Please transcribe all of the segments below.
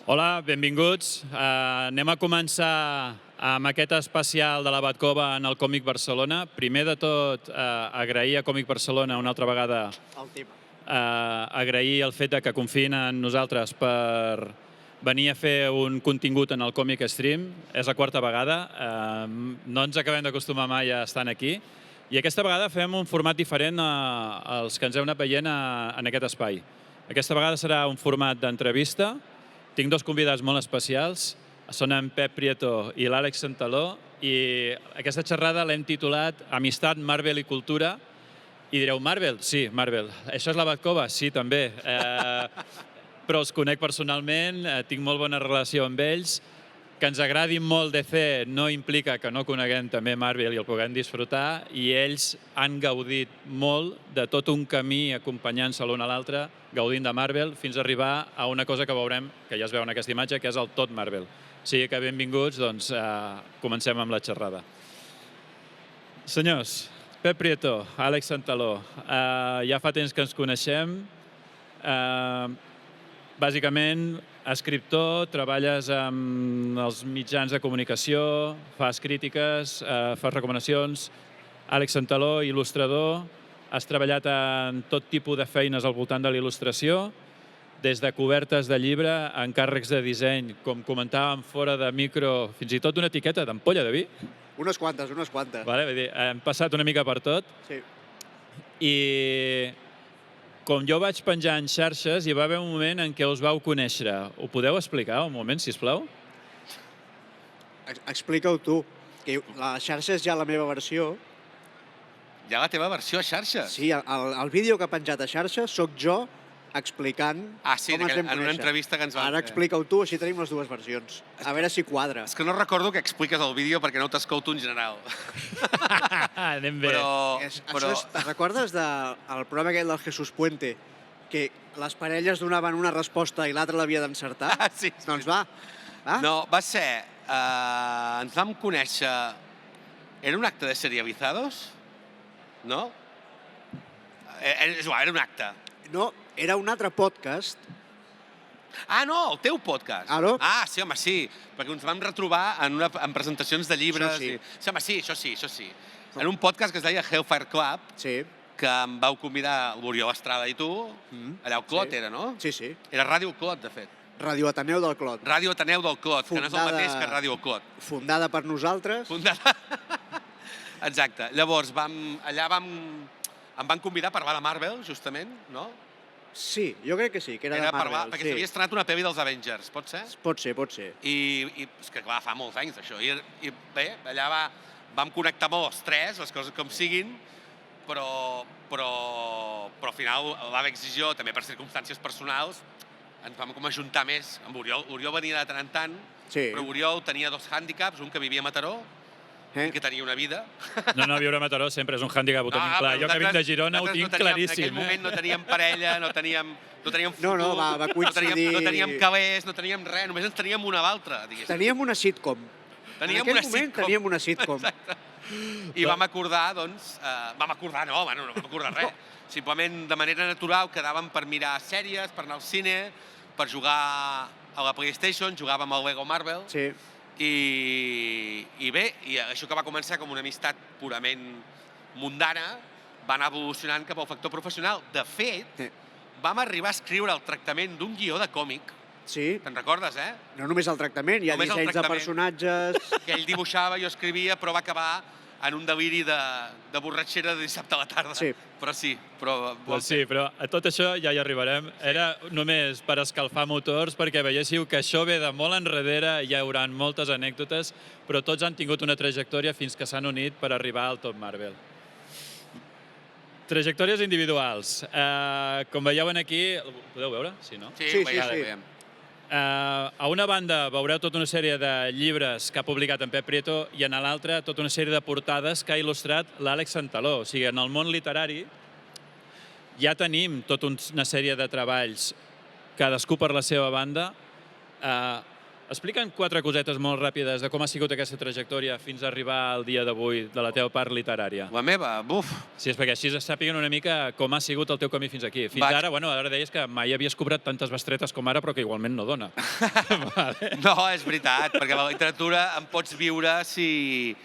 Hola, benvinguts. Anem a començar amb aquest especial de la Batcova en el Còmic Barcelona. Primer de tot, agrair a Còmic Barcelona una altra vegada agrair el fet que confiïn en nosaltres per venir a fer un contingut en el Còmic Stream. És la quarta vegada. No ens acabem d'acostumar mai a estar aquí. I aquesta vegada fem un format diferent als que ens heu anat veient en aquest espai. Aquesta vegada serà un format d'entrevista. Tinc dos convidats molt especials. Són en Pep Prieto i l'Àlex Santaló. I aquesta xerrada l'hem titulat Amistat, Marvel i Cultura. I direu, Marvel? Sí, Marvel. Això és la Batcova? Sí, també. Però els conec personalment, tinc molt bona relació amb ells. Que ens agradi molt DC no implica que no coneguem també Marvel i el puguem disfrutar, i ells han gaudit molt de tot un camí acompanyant-se l'un a l'altre, gaudint de Marvel, fins a arribar a una cosa que veurem, que ja es veu en aquesta imatge, que és el tot Marvel. O sigui que benvinguts, doncs comencem amb la xerrada. Senyors, Pep Prieto, Àlex Santaló, ja fa temps que ens coneixem. Bàsicament, escriptor, treballes amb els mitjans de comunicació, fas crítiques, fas recomanacions. Àlex Santaló, il·lustrador, has treballat en tot tipus de feines al voltant de la il·lustració, des de cobertes de llibre, encàrrecs de disseny, com comentàvem fora de micro, fins i tot una etiqueta d'ampolla de vi. Unes quantes. Hem passat una mica per tot. Sí. I com jo vaig penjar en xarxes, hi va haver un moment en què us vau conèixer. Ho podeu explicar un moment, sisplau? Explica-ho tu, que la xarxa és ja la meva versió. Ja la teva versió a xarxes? Sí, el vídeo que ha penjat a xarxa sóc jo explicant com ens vam en una entrevista que ens vam fer. Ara explica-ho tu, així tenim les dues versions. A veure si quadra. És que no recordo que expliques el vídeo perquè no t'escolto en general. Anem bé. Te'n recordes del programa aquell del Jesús Puente, que les parelles donaven una resposta i l'altra l'havia d'encertar? Sí. Doncs va. No, va ser... ens vam conèixer... Era un acte de Serializados? No? Era un acte. No, era un altre podcast. Ah, no, el teu podcast. Ah, no? Ah, sí, home, sí, perquè ens vam retrobar en presentacions de llibres. Sí. Sí, home, sí, això sí. Era un podcast que es deia Hellfire Club, Sí. que em vau convidar l'Oriol Estrada i tu, allà al Clot era, no? Sí, sí. Era Ràdio Clot, de fet. Ràdio Ateneu del Clot. Ràdio Ateneu del Clot, que no és el mateix que Ràdio Clot. Fundada per nosaltres. Exacte. Llavors, em van convidar a parlar de Marvel, justament, no? Sí, jo crec que sí, que era de Marvel. Perquè s'havia estrenat una pel·li dels Avengers, pot ser? Pot ser. I és que clar, fa molts anys d'això. I bé, allà vam connectar molt els tres, les coses com siguin, però al final l'Àlex i jo, també per circumstàncies personals, ens vam com ajuntar més amb Oriol. Oriol venia de tant en tant, però Oriol tenia dos hàndicaps, un que vivia a Mataró, i que tenia una vida. No, viure a Mataró sempre és un hàndicap, ho tenim clar. Jo que vinc de Girona ho tinc claríssim. En aquell moment no teníem parella, no teníem futur, va coincidir. No teníem calés, no teníem res, només ens teníem una a l'altra, diguéssim. Teníem una sitcom. En aquell moment teníem una sitcom. Exacte. I vam acordar, doncs... no vam acordar res. Simplement, de manera natural, quedàvem per mirar sèries, per anar al cine, per jugar a la PlayStation, jugàvem al Lego Marvel. Sí. I bé, això que va començar com una amistat purament mundana va anar evolucionant cap al factor professional. De fet, vam arribar a escriure el tractament d'un guió de còmic. Sí. Te'n recordes, eh? No només el tractament, hi ha dissenys de personatges... Que ell dibuixava, jo escrivia, però va acabar en un deliri de borratxera de dissabte a la tarda. Sí. Però a tot això ja hi arribarem. Era només per escalfar motors, perquè veiéssiu que això ve de molt enrere, hi haurà moltes anècdotes, però tots han tingut una trajectòria fins que s'han unit per arribar al top Marvel. Trajectòries individuals. Com veieu aquí... Podeu veure? Sí, no? Sí. Veiem. A una banda veureu tota una sèrie de llibres que ha publicat en Pep Prieto i en l'altra tota una sèrie de portades que ha il·lustrat l'Àlex Santaló. O sigui, en el món literari ja tenim tota una sèrie de treballs, cadascú per la seva banda. Explica'm 4 cosetes molt ràpides de com ha sigut aquesta trajectòria fins a arribar al dia d'avui de la teva part literària. La meva, buf. Sí, és perquè així es sàpiguen una mica com ha sigut el teu camí fins aquí. Fins ara, bueno, ara deies que mai havies cobrat tantes bestretes com ara, però que igualment no dona. Vale. No, és veritat, perquè la literatura en pots viure si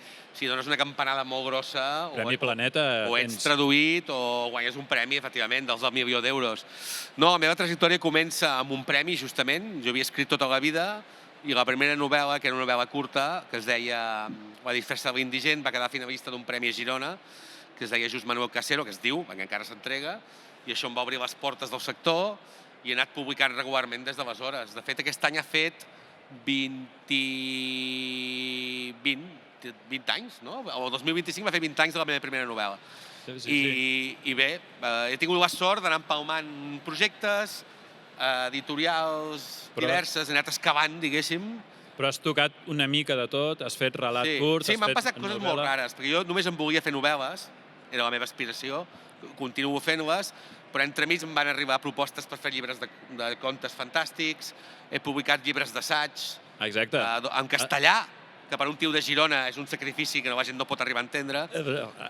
dones una campanada molt grossa Premi Planeta. o ets traduït o guanyes un premi, efectivament, dels del milió d'euros. No, la meva trajectòria comença amb un premi, justament. Jo havia escrit tota la vida i la primera novel·la, que era una novel·la curta, que es deia La disfressa de l'indigent, va quedar finalista d'un premi a Girona, que es deia Just Manuel Casero, que es diu, perquè encara s'entrega, i això em va obrir les portes del sector i he anat publicant regularment des d'aleshores. De fet, aquest any ha fet 20 anys, no? El 2025 va fer 20 anys de la meva primera novel·la. I bé, he tingut la sort d'anar empalmant projectes, editorials diverses, he anat excavant, diguéssim. Però has tocat una mica de tot, has fet relat curt, Sí, m'han passat coses molt rares, perquè jo només em volia fer novel·les, era la meva aspiració, continuo fent-les, però entremig em van arribar propostes per fer llibres de contes fantàstics, he publicat llibres d'assaig en castellà, que per un tio de Girona és un sacrifici que la gent no pot arribar a entendre.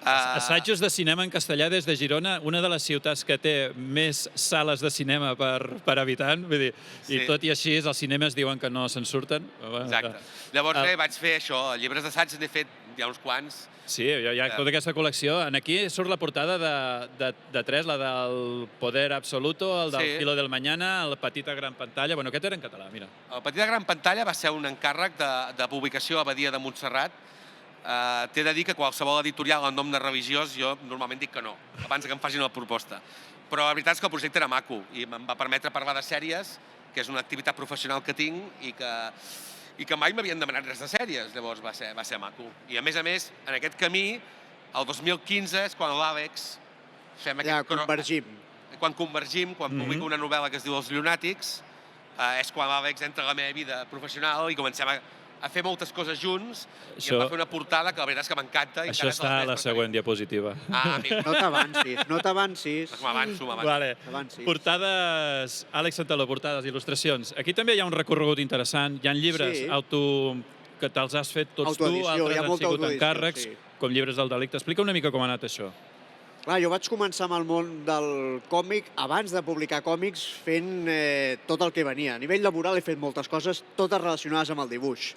Assajos de cinema en castellà des de Girona, una de les ciutats que té més sales de cinema per habitant, vull dir, i tot i així els cinemes diuen que no se'n surten. Exacte. Llavors vaig fer això, llibres d'assaig n'he fet ja uns quants. Sí, hi ha tota aquesta col·lecció. Aquí surt la portada de 3, la del Poder Absoluto, el del Filo del Mañana, el Petita Gran Pantalla. Bueno, aquest era en català, mira. El Petita Gran Pantalla va ser un encàrrec de publicació a Badia de Montserrat. T'he de dir que qualsevol editorial en nom de religiós jo normalment dic que no, abans que em facin la proposta. Però la veritat és que el projecte era maco i em va permetre parlar de sèries, que és una activitat professional que tinc i que mai m'havien demanat res de sèries, llavors va ser maco. I a més, en aquest camí, el 2015 és quan l'Àlex fem aquest... Ja, convergim. Quan convergim, quan publico una novel·la que es diu Els Llunàtics, és quan l'Àlex entra a la meva vida professional i comencem a fer moltes coses junts i em va fer una portada que la veritat és que m'encanta. Això està a la següent diapositiva. No t'avancis. M'avanço. Vale. Portades, Àlex Santaló, portades, il·lustracions. Aquí també hi ha un recorregut interessant. Hi ha llibres que te'ls has fet tots tu, altres han sigut encàrrecs, com llibres del delicte. Explica una mica com ha anat això. Clar, jo vaig començar amb el món del còmic abans de publicar còmics fent tot el que venia. A nivell laboral he fet moltes coses, totes relacionades amb el dibuix.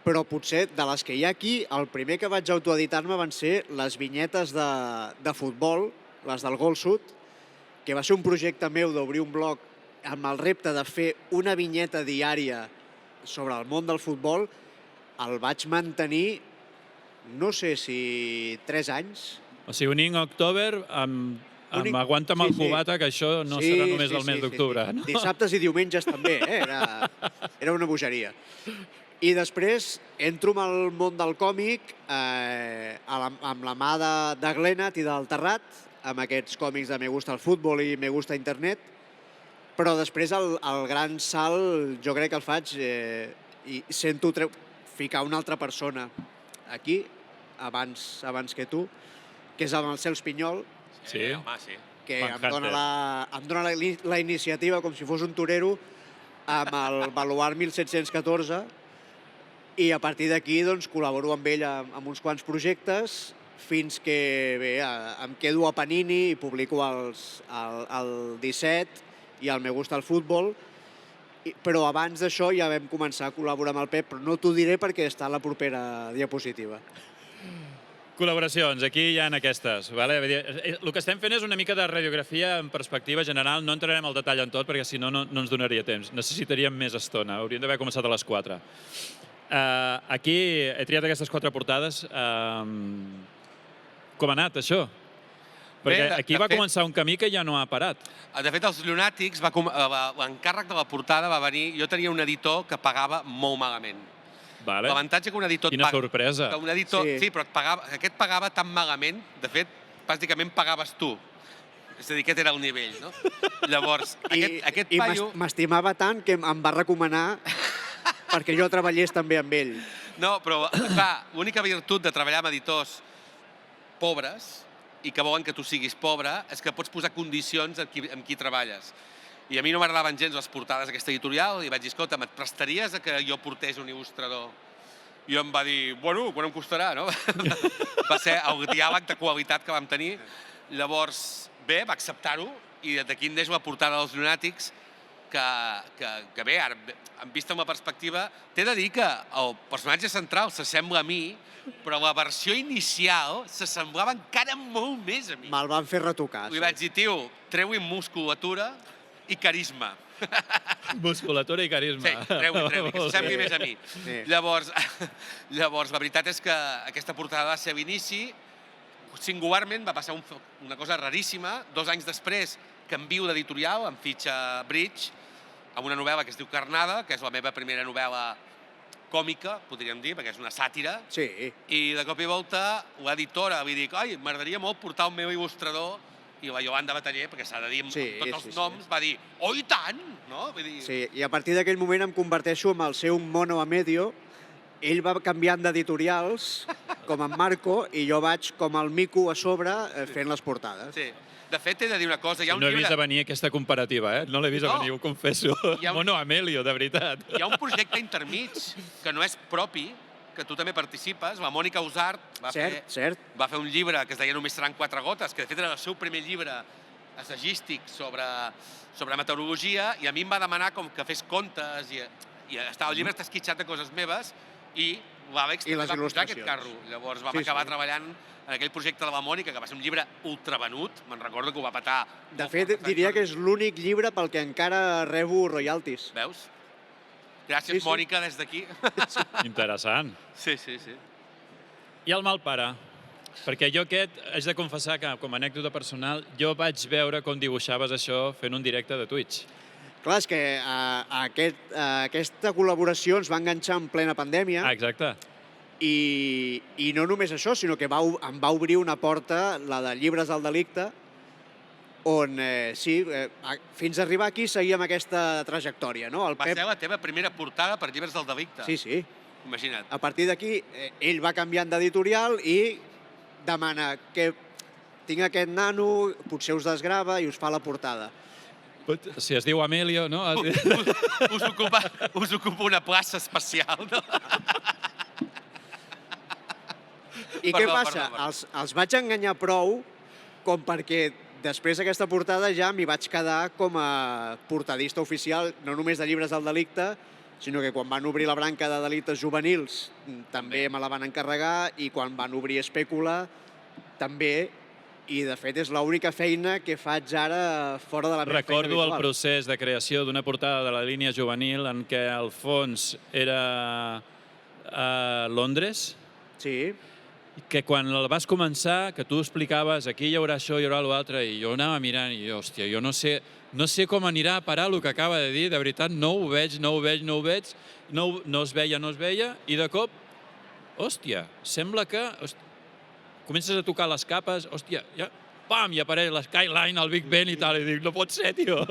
Però potser de les que hi ha aquí, el primer que vaig autoeditar-me van ser les vinyetes de futbol, les del Gol Sud, que va ser un projecte meu d'obrir un blog amb el repte de fer una vinyeta diària sobre el món del futbol. El vaig mantenir, no sé si 3 anys. O sigui, un Ink October amb Aguanta'm el cubata, que això no serà només del mes d'octubre. Dissabtes i diumenges també, era una bogeria. I després entro en el món del còmic amb la mà de Glenat i del Terrat, amb aquests còmics de Me gusta el futbol i Me gusta internet, però després el gran salt jo crec que el faig i sento ficar una altra persona aquí, abans que tu, que és el Marcel Pinyol, que em dona la iniciativa com si fos un torero amb el Baluart 1714, i a partir d'aquí col·laboro amb ell en uns quants projectes fins que em quedo a Panini i publico el 17 i el Me gusta el futbol, però abans d'això ja vam començar a col·laborar amb el Pep, però no t'ho diré perquè està a la propera diapositiva. Col·laboracions, aquí hi ha aquestes. El que estem fent és una mica de radiografia en perspectiva general. No entrarem al detall en tot perquè si no, no ens donaria temps. Necessitaríem més estona. Hauríem d'haver començat a les 4. Aquí he triat aquestes 4 portades. Com ha anat, això? Perquè aquí va començar un camí que ja no ha parat. De fet, els Llunàtics, l'encàrrec de la portada va venir... Jo tenia un editor que pagava molt malament. L'avantatge que un editor... Quina sorpresa. Sí, però aquest pagava tan malament, de fet, pràcticament pagaves tu. És a dir, aquest era el nivell, no? Llavors, aquest paio... I m'estimava tant que em va recomanar perquè jo treballés també amb ell. No, però, clar, l'única virtut de treballar amb editors pobres i que volen que tu siguis pobre és que pots posar condicions amb qui treballes. I a mi no m'agradaven gens les portades d'aquesta editorial i vaig dir, escolta, et prestaries a que jo portés un il·lustrador? I em va dir, bueno, quan em costarà, no? Va ser el diàleg de qualitat que vam tenir. Llavors, bé, va acceptar-ho i d'aquí en neix la portada dels Llunàtics, que bé, ara, vist amb la perspectiva, t'he de dir que el personatge central s'assembla a mi, però la versió inicial s'assemblava encara molt més a mi. Me'l van fer retocar. Li vaig dir, tio, treu-hi musculatura i carisma. Musculatura i carisma. Sí, treu-hi, que s'assembli més a mi. Sí. Llavors, la veritat és que aquesta portada va ser l'inici. Singularment va passar una cosa raríssima. 2 anys després canvio d'editorial, em fitxa Bridge, amb una novel·la que es diu Carnada, que és la meva primera novel·la còmica, podríem dir, perquè és una sàtira. Sí. I de cop i volta l'editora li dic, oi, m'agradaria molt portar el meu il·lustrador, i la Yolanda Bataller, perquè s'ha de dir amb tots els noms, va dir, oh, i tant! No? Vull dir... Sí, i a partir d'aquell moment em converteixo en el seu mono a medio. Ell va canviant d'editorials, com en Marco, i jo vaig com el mico a sobre fent les portades. Sí. De fet, he de dir una cosa, hi ha un No he llibre... vist a venir aquesta comparativa, eh? No l'he vist a venir, ho confesso. Mono Amelio, de veritat. Hi ha un projecte intermig que no és propi, que tu també participes. La Mònica Usart va fer un llibre que es deia Només seran 4 gotes, que de fet era el seu primer llibre assagístic sobre meteorologia, i a mi em va demanar com que fes contes, i el llibre està esquitxat de coses meves, i l'Àlex va pujar aquest carro. Llavors vam acabar treballant en aquell projecte de la Mònica, que va ser un llibre ultravenut, me'n recordo que ho va petar. De fet, diria que és l'únic llibre pel que encara rebo royalties. Veus? Gràcies, Mònica, des d'aquí. Interessant. Sí, sí, sí. I el mal pare? Perquè jo haig de confessar que, com a anècdota personal, jo vaig veure com dibuixaves això fent un directe de Twitch. Clar, és que aquesta col·laboració ens va enganxar en plena pandèmia. Exacte. I no només això, sinó que em va obrir una porta, la de Llibres del Delicte, on, fins a arribar aquí seguíem aquesta trajectòria. Va ser la teva primera portada per Llibres del Delicte. Sí, sí. Imagina't. A partir d'aquí, ell va canviant d'editorial i demana que tinc aquest nano, potser us desgrava i us fa la portada. Si es diu Amelio, no? Us ocupa una plaça especial, no? I què passa? Els vaig enganyar prou com perquè després d'aquesta portada ja m'hi vaig quedar com a portadista oficial, no només de Llibres del Delicte, sinó que quan van obrir la branca de delictes juvenils també me la van encarregar, i quan van obrir Espècula també, i de fet és l'única feina que faig ara fora de la meva feina habitual. Recordo el procés de creació d'una portada de la línia juvenil en què el fons era a Londres. Sí. Que quan el vas començar, que tu explicaves aquí hi haurà això, hi haurà l'altre, i jo anava mirant i, hòstia, jo no sé com anirà a parar el que acaba de dir, de veritat, no ho veig, no es veia, i de cop, hòstia, sembla que comences a tocar les capes, hòstia, ja, pam, i apareix l'Skyline, el Big Ben i tal, i dic, no pot ser, tio.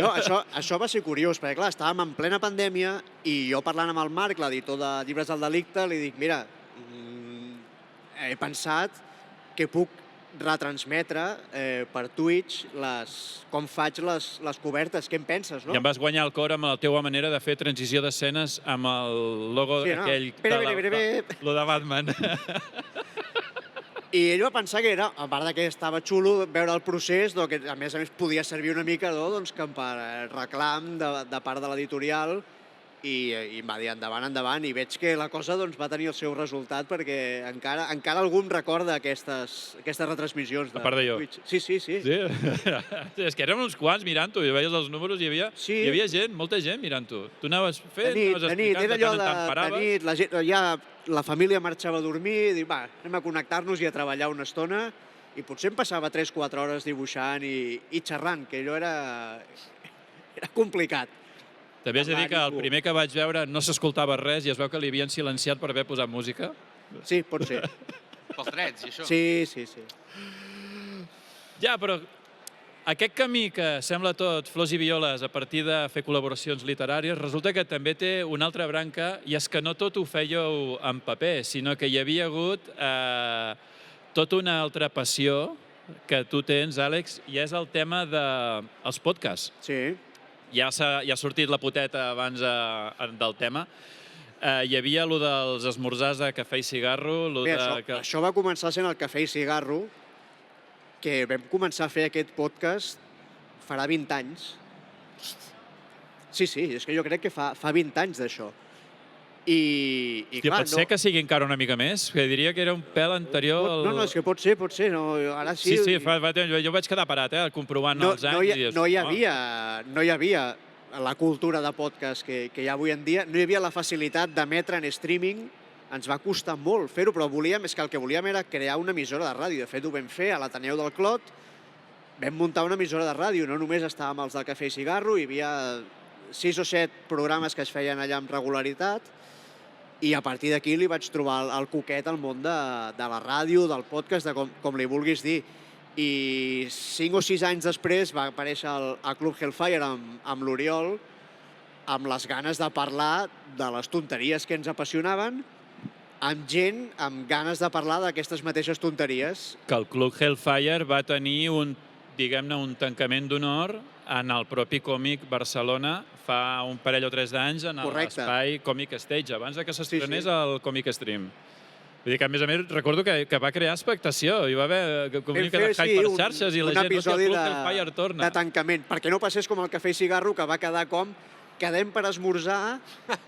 No, això va ser curiós, perquè clar, estàvem en plena pandèmia i jo parlant amb el Marc, l'editor de Llibres del Delicte, li dic, mira, he pensat que puc retransmetre per Twitch com faig les cobertes, què en penses, no? I em vas guanyar el cor amb la teua manera de fer transició d'escenes amb el logo aquell lo de Batman. I ell va pensar que era, a part que estava xulo veure el procés, que a més podia servir una mica per reclam de part de l'editorial, i em va dir endavant, i veig que la cosa va tenir el seu resultat, perquè encara algú em recorda aquestes retransmissions de Twitch. A part de jo. Sí. És que érem uns quants mirant-ho, i veies els números, hi havia gent, molta gent mirant-ho. Tu anaves fent, anaves explicant, de tant en tant paraves. De nit, la gent, ja la família marxava a dormir, i dic, va, anem a connectar-nos i a treballar una estona, i potser em passava 3-4 hores dibuixant i xerrant, que allò era complicat. També has de dir que el primer que vaig veure no s'escoltava res i es veu que li havien silenciat per haver posat música. Sí, pot ser. Pels drets i això. Sí. Ja, però aquest camí que sembla tot flors i violes a partir de fer col·laboracions literàries, resulta que també té una altra branca, i és que no tot ho fèieu en paper, sinó que hi havia hagut tota una altra passió que tu tens, Àlex, i és el tema dels podcasts. Sí. Ja ha sortit la poteta abans del tema. Hi havia allò dels esmorzars de cafè i cigarro. Bé, això va començar sent el cafè i cigarro, que vam començar a fer aquest podcast farà 20 anys. Sí, és que jo crec que fa 20 anys d'això. I clar, pot ser que sigui encara una mica més, que diria que era un pèl anterior... No, és que pot ser. No, ara sí. Sí, jo vaig quedar parat, comprovant els anys. No hi havia la cultura de podcast que hi ha avui en dia. No hi havia la facilitat d'emetre en streaming. Ens va costar molt fer-ho, però és que el que volíem era crear una emissora de ràdio. De fet, ho vam fer a l'Ateneu del Clot. Vam muntar una emissora de ràdio. No només estàvem els del cafè i cigarro, hi havia 6 o 7 programes que es feien allà amb regularitat. I a partir d'aquí li vaig trobar el coquet al món de la ràdio, del podcast, de com li vulguis dir. I 5 o 6 anys després va aparèixer el Club Hellfire amb l'Oriol, amb les ganes de parlar de les tonteries que ens apassionaven, amb gent amb ganes de parlar d'aquestes mateixes tonteries. Que el Club Hellfire va tenir un tancament d'honor en el propi Còmic Barcelona fa un parell o 3 d'anys en l'espai Còmic Stage, abans que s'estrenés el Còmic Stream. Vull dir que, a més, recordo que va crear expectació. Hi va haver una mica de hype per xarxes i la gent, el Club Hellfire torna. De tancament, perquè no passés com el cafè i cigarro, que va quedar com quedem per esmorzar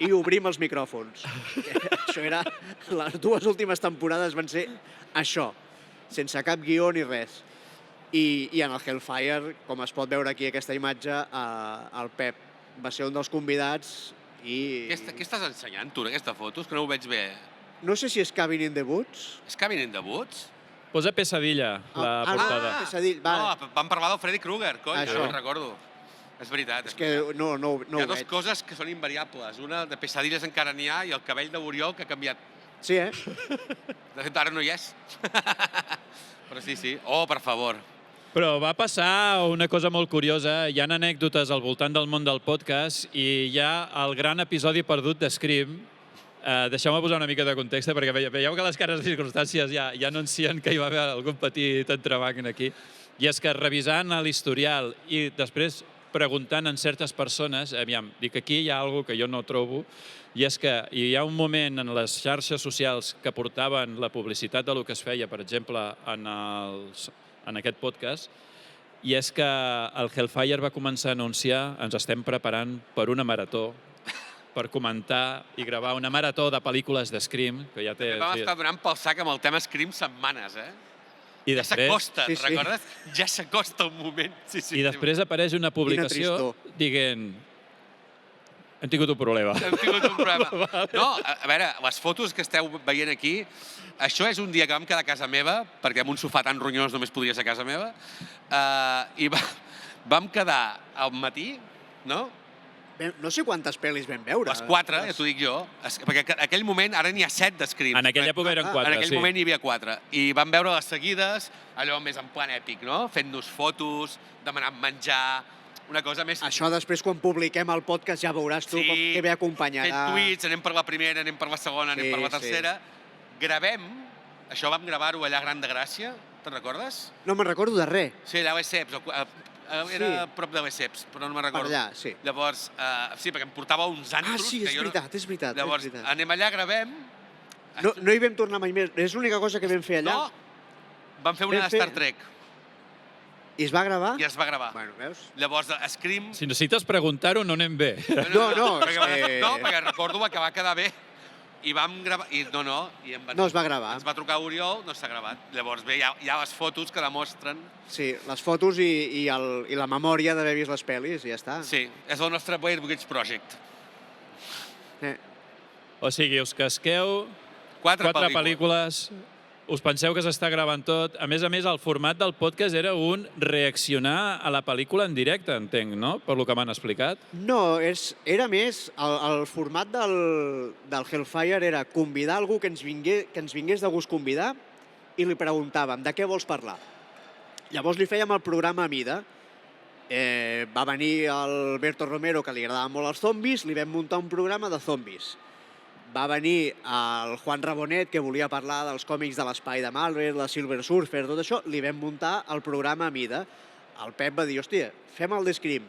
i obrim els micròfons. Això era... Les 2 últimes temporades van ser això, sense cap guió ni res. I en el Hellfire, com es pot veure aquí aquesta imatge, el Pep va ser un dels convidats i... Què estàs ensenyant, tu, en aquesta foto? És que no ho veig bé. No sé si és Cabin in the Woods. És Cabin in the Woods? Posa Pesadilla, la portada. Pesadilla, va. No, vam parlar del Freddy Krueger, cony, no me'n recordo. És veritat. És que no ho veig. Hi ha 2 coses que són invariables. Una, de Pesadilles encara n'hi ha, i el cabell d'Oriol, que ha canviat. Sí, De fet, ara no hi és. Però sí. Oh, per favor. Però va passar una cosa molt curiosa. Hi ha anècdotes al voltant del món del podcast i hi ha el gran episodi perdut de Scream. Deixeu-me posar una mica de context, perquè veieu que les cares de circumstàncies ja anuncien que hi va haver algun petit entrebanc aquí. I és que revisant l'historial i després preguntant en certes persones, dic, aquí hi ha alguna cosa que jo no trobo, i és que hi ha un moment en les xarxes socials que portaven la publicitat del que es feia, per exemple, en aquest podcast, i és que el Hellfire va començar a anunciar ens estem preparant per una marató, per comentar i gravar una marató de pel·lícules de Scream, que ja té... Vam estar donant pel sac amb el tema Scream setmanes, I ja s'acosta, recordes? Ja s'acosta un moment. I després apareix una publicació dient hem tingut un problema. Hem tingut un problema. No, a veure, les fotos que esteu veient aquí, això és un dia que vam quedar a casa meva, perquè amb un sofà tan ronyós només podria ser a casa meva, i vam quedar al matí, no? No sé quantes pel·lis vam veure. Les 4, ja t'ho dic jo, perquè en aquell moment, ara n'hi ha 7 de Scream. En aquella època eren 4, sí. En aquell moment hi havia 4. I vam veure les seguides, allò més en plan èpic, no? Fent-nos fotos, demanant menjar, una cosa més... Això després, quan publiquem el podcast, ja veuràs tu que ve acompanyarà. Fent tuits, anem per la primera, anem per la segona, anem per la tercera. Gravem, això vam gravar-ho allà a Gran de Gràcia, te'n recordes? No me'n recordo de res. Sí, allà a Lesseps, era a prop de Lesseps, però no me'n recordo. Per allà, sí. Llavors, sí, perquè em portava uns antros... Ah, sí, és veritat. Llavors, anem allà, gravem... No hi vam tornar mai més. És l'única cosa que vam fer allà. No, vam fer una de Star Trek. I es va gravar? I es va gravar. Bueno, veus? Llavors, Scream... Si necessites preguntar-ho, no anem bé. No, perquè recordo que va quedar bé. I vam gravar... No es va gravar. Ens va trucar Oriol, no s'ha gravat. Llavors, bé, hi ha les fotos que demostren... Sí, les fotos i la memòria d'haver vist les pel·lis, i ja està. Sí, és el nostre Blair Witch Project. O sigui, us casqueu 4 pel·lícules, us penseu que s'està gravant tot. A més, el format del podcast era un reaccionar a la pel·lícula en directe, entenc, no? Per lo que m'han explicat. No, era més... El format del Hellfire era convidar algú que ens vingués de gust convidar i li preguntàvem de què vols parlar. Llavors li fèiem el programa a mida. Va venir el Berto Romero, que li agradaven molt els zombis, li vam muntar un programa de zombis. va venir el Juan Rabonet, que volia parlar dels còmics de l'Espai de Marvel, la Silver Surfer, tot això, li vam muntar el programa a mida. El Pep va dir, hòstia, fem el d'Scream.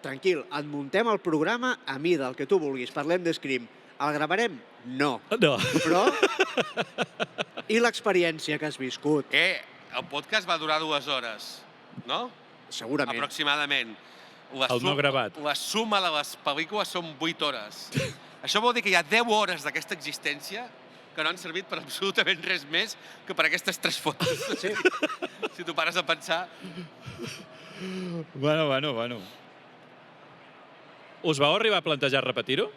Tranquil, et muntem el programa a mida, el que tu vulguis, parlem d'Scream. El gravarem? No. No. Però... I l'experiència que has viscut? El podcast va durar 2 hores, no? Segurament. Aproximadament. El no gravat. La suma de les pel·lícules són 8 hores. Això vol dir que hi ha 10 hores d'aquesta existència que no han servit per absolutament res més que per aquestes 3 fotos. Sí. Si t'ho pares a pensar. Bueno. Us vau arribar a plantejar repetir-ho?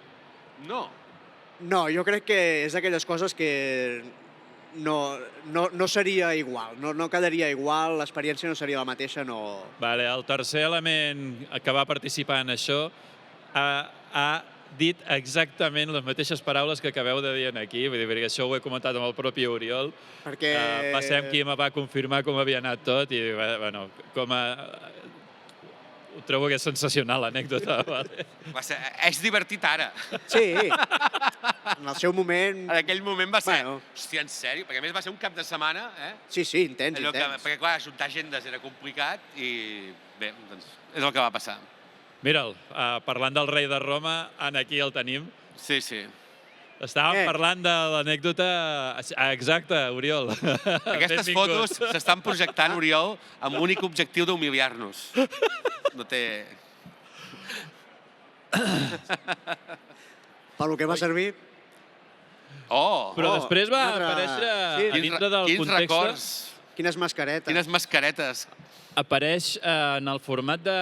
No. No, jo crec que és d'aquelles coses que no seria igual, no quedaria igual, l'experiència no seria la mateixa, no... Vale, el tercer element que va participar en això ha dit exactament les mateixes paraules que acabeu de dir aquí, vull dir, perquè això ho he comentat amb el propi Oriol. Perquè... Va ser amb qui em va confirmar com havia anat tot i, bueno, ho trobo que és sensacional, l'anècdota. Vale. És divertit ara. Sí, en el seu moment... En aquell moment va ser, Bueno. hòstia, en sèrio? Perquè a més va ser un cap de setmana, Sí, intens. Perquè clar, ajuntar agendes era complicat i bé, doncs és el que va passar. Mira'l, parlant del rei de Roma, aquí el tenim. Sí. Estàvem parlant de l'anècdota... Exacte, Oriol. Aquestes fotos s'estan projectant, Oriol, amb l'únic objectiu d'humiliar-nos. No té... Pel que va servir... Però després va aparèixer a dintre del Quins context... records, Quines mascaretes. quines mascaretes. Apareix en el format de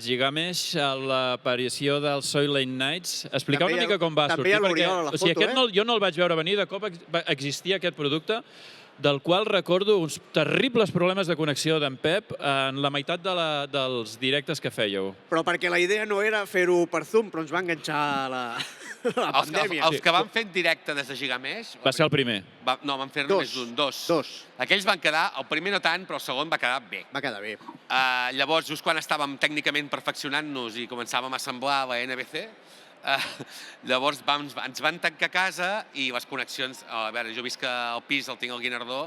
Gigamesh l'aparició del Soylent Nights. Explicar una mica com va sortir. També hi ha l'Oriol a la foto, Aquest jo no el vaig veure venir, de cop existia aquest producte, del qual recordo uns terribles problemes de connexió d'en Pep en la meitat dels directes que fèieu. Però perquè la idea no era fer-ho per Zoom, però ens va enganxar la pandèmia. Els que van fer en directe des de Gigamesh... Va ser el primer. No, van fer només un, dos. Aquells van quedar, el primer no tant, però el segon va quedar bé. Va quedar bé. Llavors, just quan estàvem tècnicament perfeccionant-nos i començàvem a assemblar la NBC, llavors ens van tancar a casa i les connexions... A veure, jo visc al pis, el tinc al Guinardó,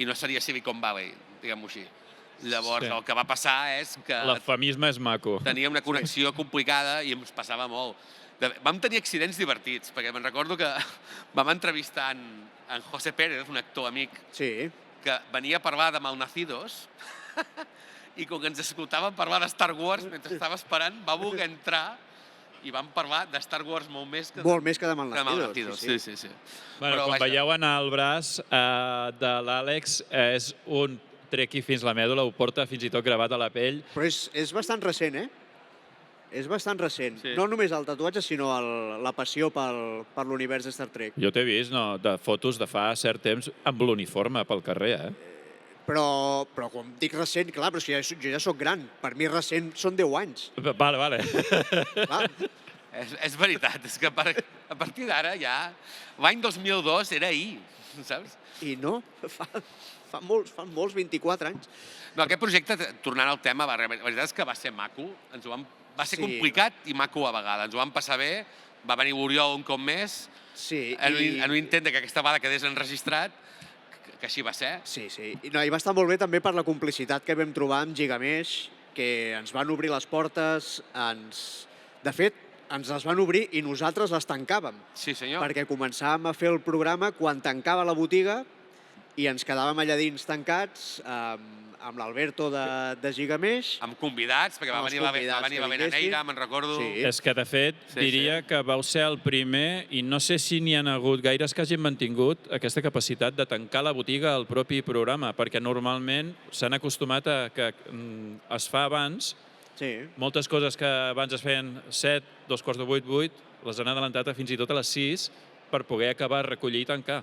i no seria Silicon Valley, diguem-ho així. Llavors, el que va passar és que... L'eufemisme és maco. Teníem una connexió complicada i ens passava molt. Vam tenir accidents divertits, perquè me'n recordo que vam entrevistar en José Pérez, un actor amic, que venia a parlar de Malnacidos, i com que ens escoltàvem parlar de Star Wars mentre estava esperant, va voler entrar i vam parlar de Star Wars molt més que de Malnacidos. Sí. Bueno, com veieu en el braç de l'Àlex, és un trequi fins la mèdula, ho porta fins i tot gravat a la pell. Però és bastant recent, És bastant recent. No només el tatuatge, sinó la passió per l'univers de Star Trek. Jo t'he vist de fotos de fa cert temps amb l'uniforme pel carrer, Però com dic recent, clar, però jo ja soc gran. Per mi recent són 10 anys. Vale. És veritat, és que a partir d'ara ja... L'any 2002 era ahir, saps? I no, fan molts 24 anys. No, aquest projecte, tornant al tema, la veritat és que va ser maco. Va ser complicat i maco a vegades. Ens ho vam passar bé, va venir l'Oriol un cop més, en un intent que aquesta vegada quedés enregistrat, que així va ser. Sí. I va estar molt bé també per la complicitat que vam trobar amb Gigamesh, que ens van obrir les portes, de fet, ens les van obrir i nosaltres les tancàvem. Sí, senyor. Perquè començàvem a fer el programa quan tancava la botiga i ens quedàvem allà dins tancats amb l'Alberto de Gigamesh. Amb convidats, perquè va venir la Beneneira, me'n recordo. És que, de fet, diria que vau ser el primer, i no sé si n'hi ha hagut gaires que hagin mantingut aquesta capacitat de tancar la botiga al propi programa, perquè normalment s'han acostumat a que es fa abans. Moltes coses que abans es feien 7, 7:45, 8, les han adelantat fins i tot a les 6 per poder acabar, recollir i tancar.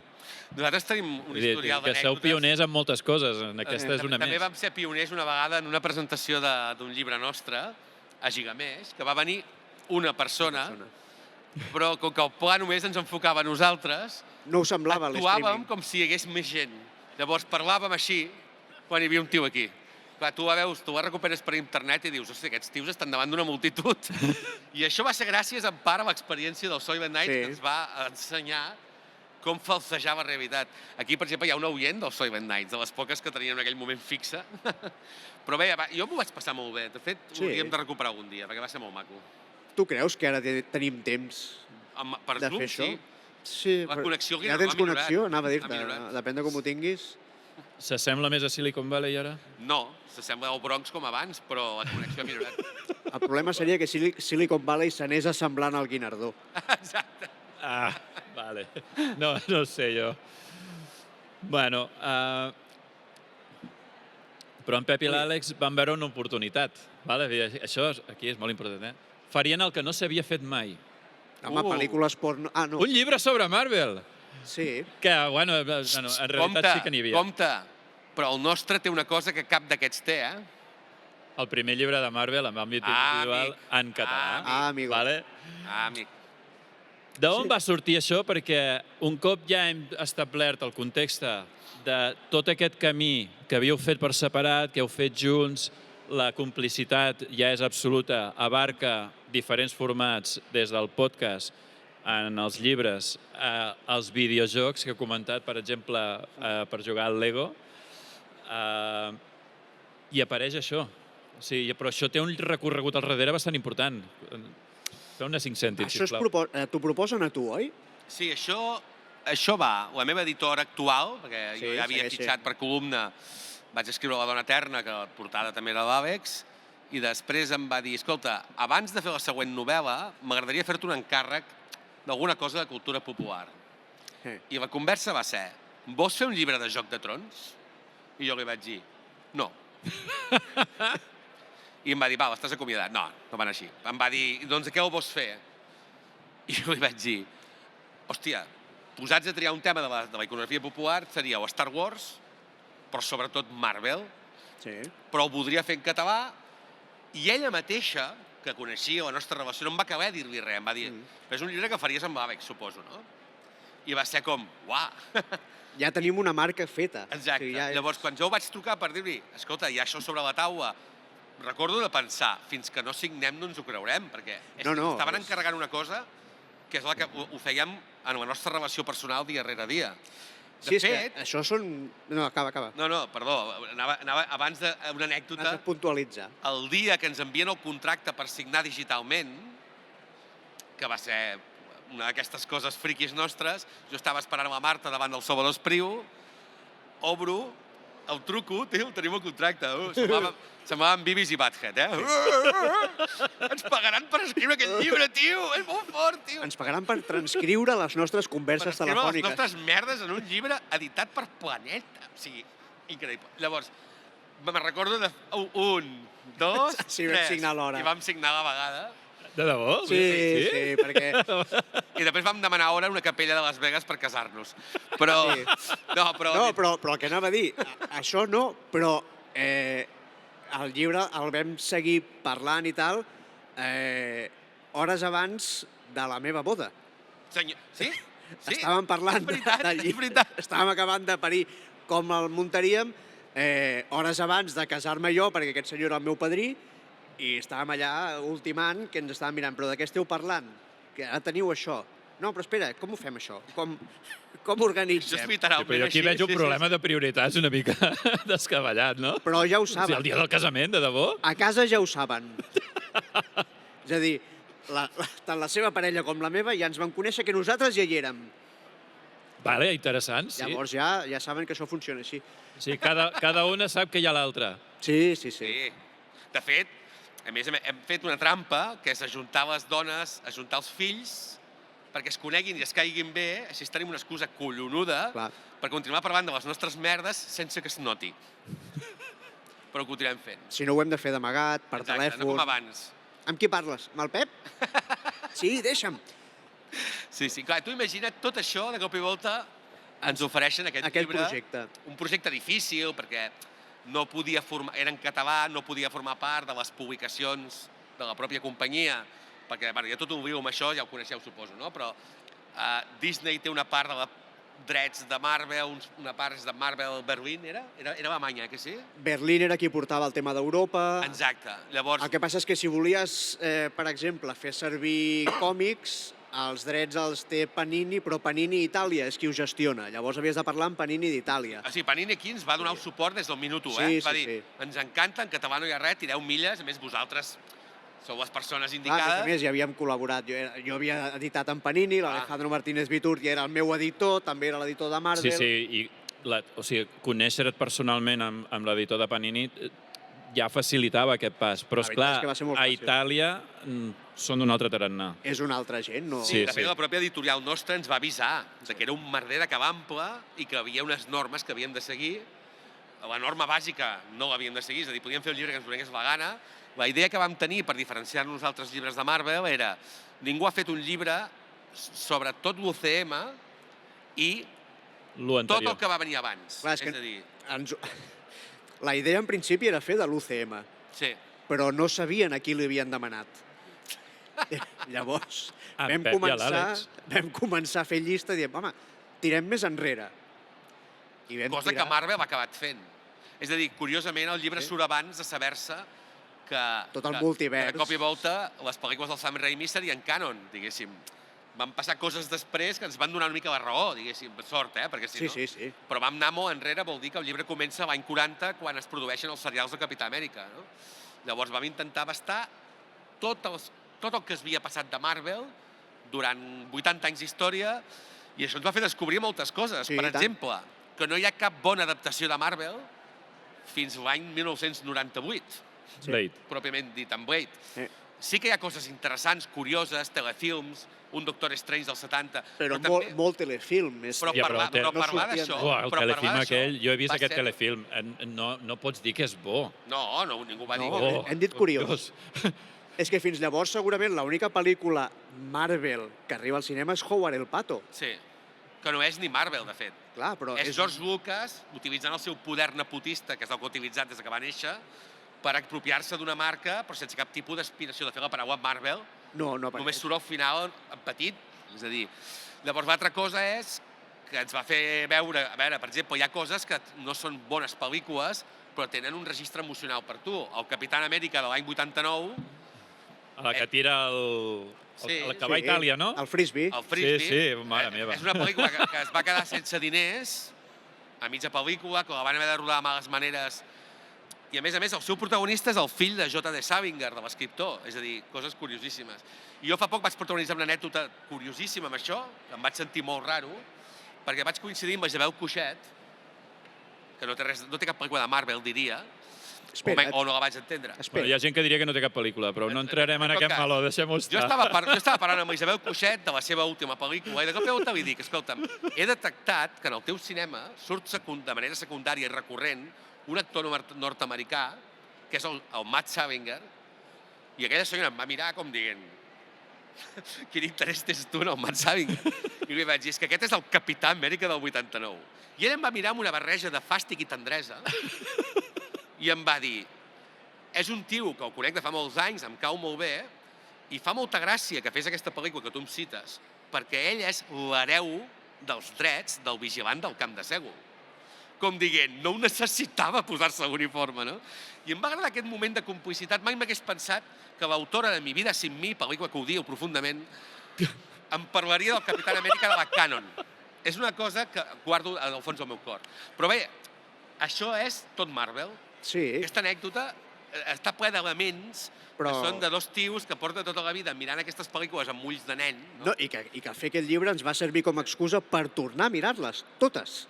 Nosaltres tenim un historial d'anècdotes. Que sou pioners en moltes coses, aquesta és una més. També vam ser pioners una vegada en una presentació d'un llibre nostre, a Gigamesh, que va venir una persona, però com que el pla només ens enfocava a nosaltres, no ho semblava actuàvem com si hi hagués més gent. Llavors parlàvem així quan hi havia un tio aquí. Clar, tu la recuperes per internet i dius, hòstia, aquests tios estan davant d'una multitud. I això va ser gràcies, en part, a l'experiència del Soyben Nights, que ens va ensenyar com falsejar la realitat. Aquí, per exemple, hi ha un oient del Soyben Nights, de les poques que tenien en aquell moment fixa. Però bé, jo m'ho vaig passar molt bé. De fet, ho hauríem de recuperar algun dia, perquè va ser molt maco. Tu creus que ara tenim temps Per de Zoom, fer això? sí. Sí, La connexió ja tens connexió, anava a dir-te, Ha millorat. depèn de com ho tinguis. S'assembla més a Silicon Valley ara? No, s'assembla al Bronx com abans, però la connexió ha millorat. El problema seria que Silicon Valley s'anés assemblant al Guinardó. Exacte. Ah, vale. No sé jo. Bueno, però en Pep i l'Àlex van veure una oportunitat. Vale? Això aquí és molt important, Farien el que no s'havia fet mai. Home, pel·lícules porno... Ah, no. Un llibre sobre Marvel! Sí. Que, bueno, en realitat sí que n'hi havia. Compte, però el nostre té una cosa que cap d'aquests té, El primer llibre de Marvel en àmbit individual en català. Ah, amigo. Vale? Amic. D'on va sortir això? Perquè un cop ja hem establert el context de tot aquest camí que havíeu fet per separat, que heu fet junts, la complicitat ja és absoluta, abarca diferents formats, des del podcast, en els llibres, als videojocs que he comentat, per exemple, per jugar al Lego, i apareix això. Sí, però això té un recorregut al darrere bastant important. Feu una 5 cèntims, sisplau. T'ho proposen a tu, oi? Sí, això va. La meva editora actual, perquè jo ja havia fitxat per columna, vaig escriure La dona eterna, que la portada també era l'Àlex, i després em va dir, escolta, abans de fer la següent novel·la, m'agradaria fer-te un encàrrec d'alguna cosa de cultura popular. I la conversa va ser, vols fer un llibre de Joc de Trons? I jo li vaig dir, no. I em va dir, va, estàs acomiadat. No, no van així. Em va dir, doncs què ho vols fer? I jo li vaig dir, hòstia, posats a triar un tema de la iconografia popular, seria o Star Wars, però sobretot Marvel, però ho voldria fer en català, i ella mateixa, que coneixia la nostra relació, no em va acabar de dir-li res, em va dir, és un llibre que faries amb l'Àlex, suposo, no? I va ser com, uah! Ja tenim una marca feta. Exacte. Llavors, quan jo ho vaig trucar per dir-li, escolta, hi ha això sobre la taula, recordo de pensar, fins que no signem no ens ho creurem, perquè estaven encarregant una cosa que és la que ho fèiem en la nostra relació personal dia rere dia. Sí, és que això són... No, acaba. No, perdó, anava abans d'una anècdota. Has de puntualitzar. El dia que ens envien el contracte per signar digitalment, que va ser una d'aquestes coses friquis nostres, jo estava esperant la Marta davant del Salvador Espriu, obro, el truco, tio, tenim el contracte. Semblàvem Beavis i Butthead, Ens pagaran per escriure aquest llibre, tio! És molt fort, tio! Ens pagaran per transcriure les nostres converses telefòniques. Per escriure les nostres merdes en un llibre editat per Planeta. O sigui, increïble. Llavors, me'n recordo de 1, 2, 3, i vam signar a la vegada. De debò? Sí, perquè... I després vam demanar hora a una capella de Las Vegas per casar-nos. Però... No, però el que anava a dir, això no, però el llibre el vam seguir parlant i tal hores abans de la meva boda. Senyor, sí? Estàvem parlant del llibre, estàvem acabant de parir com el muntaríem hores abans de casar-me jo, perquè aquest senyor era el meu padrí, i estàvem allà ultimant, que ens estàvem mirant, però de què esteu parlant? Que ara teniu això. No, però espera, com ho fem això? Com organitzem? Però jo aquí veig un problema de prioritats una mica descabellat, no? Però ja ho saben. O sigui, el dia del casament, de debò? A casa ja ho saben. És a dir, tant la seva parella com la meva ja ens van conèixer que nosaltres ja hi érem. Vale, interessant, sí. Llavors ja saben que això funciona així. Sí, cada una sap que hi ha l'altra. Sí. De fet, a més, hem fet una trampa, que és ajuntar les dones, ajuntar els fills, perquè es coneguin i es caiguin bé, així tenim una excusa collonuda per continuar parlant de les nostres merdes sense que es noti. Però ho continuem fent. Si no ho hem de fer d'amagat, per telèfon... Exacte, no com abans. Amb qui parles? Amb el Pep? Sí, deixa'm. Sí, clar, tu imagina't tot això, de cop i volta, ens ofereixen aquest llibre. Projecte. Un projecte difícil, perquè no podia era en català, no podia formar part de les publicacions de la pròpia companyia, perquè jo tot ho viu amb això, ja ho coneixeu, suposo, no? Però Disney té una part de la drets de Marvel, una part és de Marvel Berlín, era Alemanya, que sí? Berlín era qui portava el tema d'Europa. Exacte. Llavors, El que passa és que si volies, per exemple, fer servir còmics, els drets els té Panini, però Panini Itàlia és qui ho gestiona. Llavors havies de parlar amb Panini d'Itàlia. o sigui, Panini aquí ens va donar el suport des del minut 1, Sí, Ens va sí, dir, sí. ens encanta, en català no hi ha res, tireu milles, a més vosaltres sou les persones Clar, a indicades. més, ja havíem col·laborat. Jo havia editat en Panini, l'Alejandro Martínez Viturti era el meu editor, també era l'editor de Marvel. Sí, o sigui, conèixer-te personalment amb l'editor de Panini ja facilitava aquest pas. Però, La veritat esclar, és que va ser molt a fàcil. Itàlia són d'un altre tarannà. És una altra gent, no? Sí, Sí, de fet, sí. la pròpia editorial nostra ens va avisar que era un merder de cava ample i que hi havia unes normes que havíem de seguir. La norma bàsica no l'havíem de seguir, és a dir, podíem fer el llibre que ens donés la gana. La idea que vam tenir per diferenciar-nos d'altres llibres de Marvel era ningú ha fet un llibre sobre tot l'UCM i Lo tot anterior. el que va venir abans. Clar, és que a dir, La idea en principi era fer de l'UCM, sí, però no sabien a qui li havien demanat. Llavors, A vam Pep i a començar, l'Àlex. vam començar a fer llista i diem, home, tirem més enrere. I vam cosa tirar... que Marvel ha acabat fent. És a dir, curiosament, el llibre surt abans de saber-se que... Tot el que- multivers. Que de cop i volta les pel·lícules del Sam Raimi serien canon, diguéssim. Van passar coses després que ens van donar una mica la raó, diguéssim, sort, perquè si no... Sí. Però vam anar molt enrere, vol dir que el llibre comença l'any 40, quan es produeixen els serials de Capità Amèrica, no? Llavors vam intentar abastar tot el que es havia passat de Marvel durant 80 anys d'història i això ens va fer descobrir moltes coses. Sí, Per i tant. exemple, que no hi ha cap bona adaptació de Marvel fins l'any 1998, Sí. Blade. pròpiament dit, amb Blade. Sí. Sí que hi ha coses interessants, curioses, telefilms, un Doctor Strange del 70... Però també- molt telefilm. Però Ja, parlar, però però no parlar sortien. d'això... Uah, el però telefilm parlar aquell, d'això jo he vist va aquest ser- telefilm. No pots dir que és bo. No, ningú va dir... No, hem dit curiós. És que fins llavors, segurament, l'única pel·lícula Marvel que arriba al cinema és Howard el Pato. Sí, que no és ni Marvel, de fet. Clar, però És George Lucas utilitzant el seu poder nepotista, que és el que ha utilitzat des que va néixer, per apropiar-se d'una marca, però sense cap tipus d'aspiració de fer la paraula Marvel. No, perquè... Només surt al final en petit. És a dir, llavors l'altra cosa és que ens va fer veure... A veure, per exemple, hi ha coses que no són bones pel·lícules, però tenen un registre emocional per tu. El Capitán Amèrica de l'any 89, La que tira el Sí, que va a Itàlia, no? El frisbee. el Frisbee... Sí, mare meva. És una pel·lícula que es va quedar sense diners a mitja pel·lícula, que la van haver de rodar de males maneres. I a més, el seu protagonista és el fill de J.D. Salinger, de l'escriptor. És a dir, coses curiosíssimes. I jo fa poc vaig protagonitzar una anècdota curiosíssima amb això, que em vaig sentir molt raro, perquè vaig coincidir amb la Isabel Cuixet, que no té cap pel·lícula de Marvel, diria, Espera't, o no la vaig entendre. Bueno, hi ha gent que diria que no té cap pel·lícula, però no entrarem en tot aquest cas, meló, deixem-ho Jo estar. estava parlant amb Isabel Cuixet de la seva última pel·lícula i de cop i volta li dic, escolta'm, he detectat que en el teu cinema surt de manera secundària i recurrent un actor nord-americà, que és el Matt Salinger, i aquella senyora em va mirar com dient quin interès tens tu en el Matt Salinger? I li vaig dir, és que aquest és el Capità Amèrica del 89. I ell em va mirar amb una barreja de fàstic i tendresa i em va dir, és un tio que el conec de fa molts anys, em cau molt bé, i fa molta gràcia que fes aquesta pel·lícula que tu em cites, perquè ell és l'hereu dels drets del vigilant del camp de Sègol. Com dient, no ho necessitava posar-se l'uniforme, no? I em va agradar aquest moment de complicitat. Mai m'hagués pensat que l'autora de Mi vida sin mi, pel·lícula que odio profundament, em parlaria del Capitán Amèrica de la Canon. És una cosa que guardo en el fons del meu cor. Però bé, això és tot Marvel. Sí, Aquesta anècdota està ple d'elements Però- que són de dos tios que porten tota la vida mirant aquestes pel·lícules amb ulls de nen. no, i que fer aquest llibre ens va servir com a excusa per tornar a mirar-les, totes.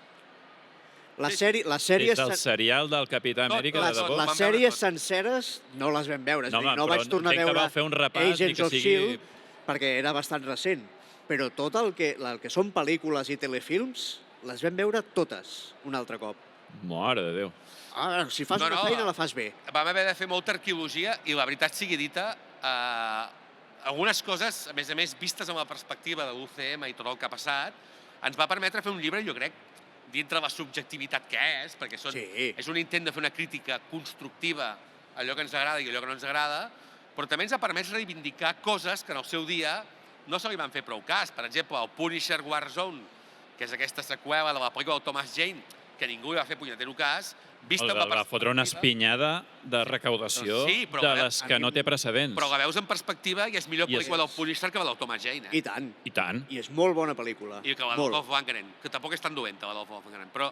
Les Sí. sèries, Des del serial del Capità No, Amèrica, les- de debò. les- les vam veure sèries tot. senceres no les vam veure. És a dir, home, no però vaig tornar a entenc que veure vau fer un repàs i Agents que of sigui- S.H.I.E.L.D. perquè era bastant recent. Però tot el que són pel·lícules i telefilms les vam veure totes un altre cop. Mare de Déu. Ah, si fas una feina, la fas bé. Vam haver de fer molta arqueologia i la veritat sigui dita, algunes coses, a més, vistes amb la perspectiva de l'UCM i tot el que ha passat, ens va permetre fer un llibre, jo crec, dintre la subjectivitat que és, perquè Sí. és un intent de fer una crítica constructiva a allò que ens agrada i allò que no ens agrada, però també ens ha permès reivindicar coses que en el seu dia no se li van fer prou cas. Per exemple, el Punisher Warzone, que és aquesta seqüela de la pel·lícula del Thomas Jane, que ningú li va fer punyetero cas, vista amb la Va fotre una espinyada de recaudació Sí, però de a veure, les que no té precedents. però la veus en perspectiva i és millor I és- pel·lícula del Punisher que la del Thomas Jane. I tant. I tant. I és molt bona pel·lícula. I que la del Molt. Dolph Lundgren, que tampoc és tan dolenta, la del Dolph Lundgren. Però,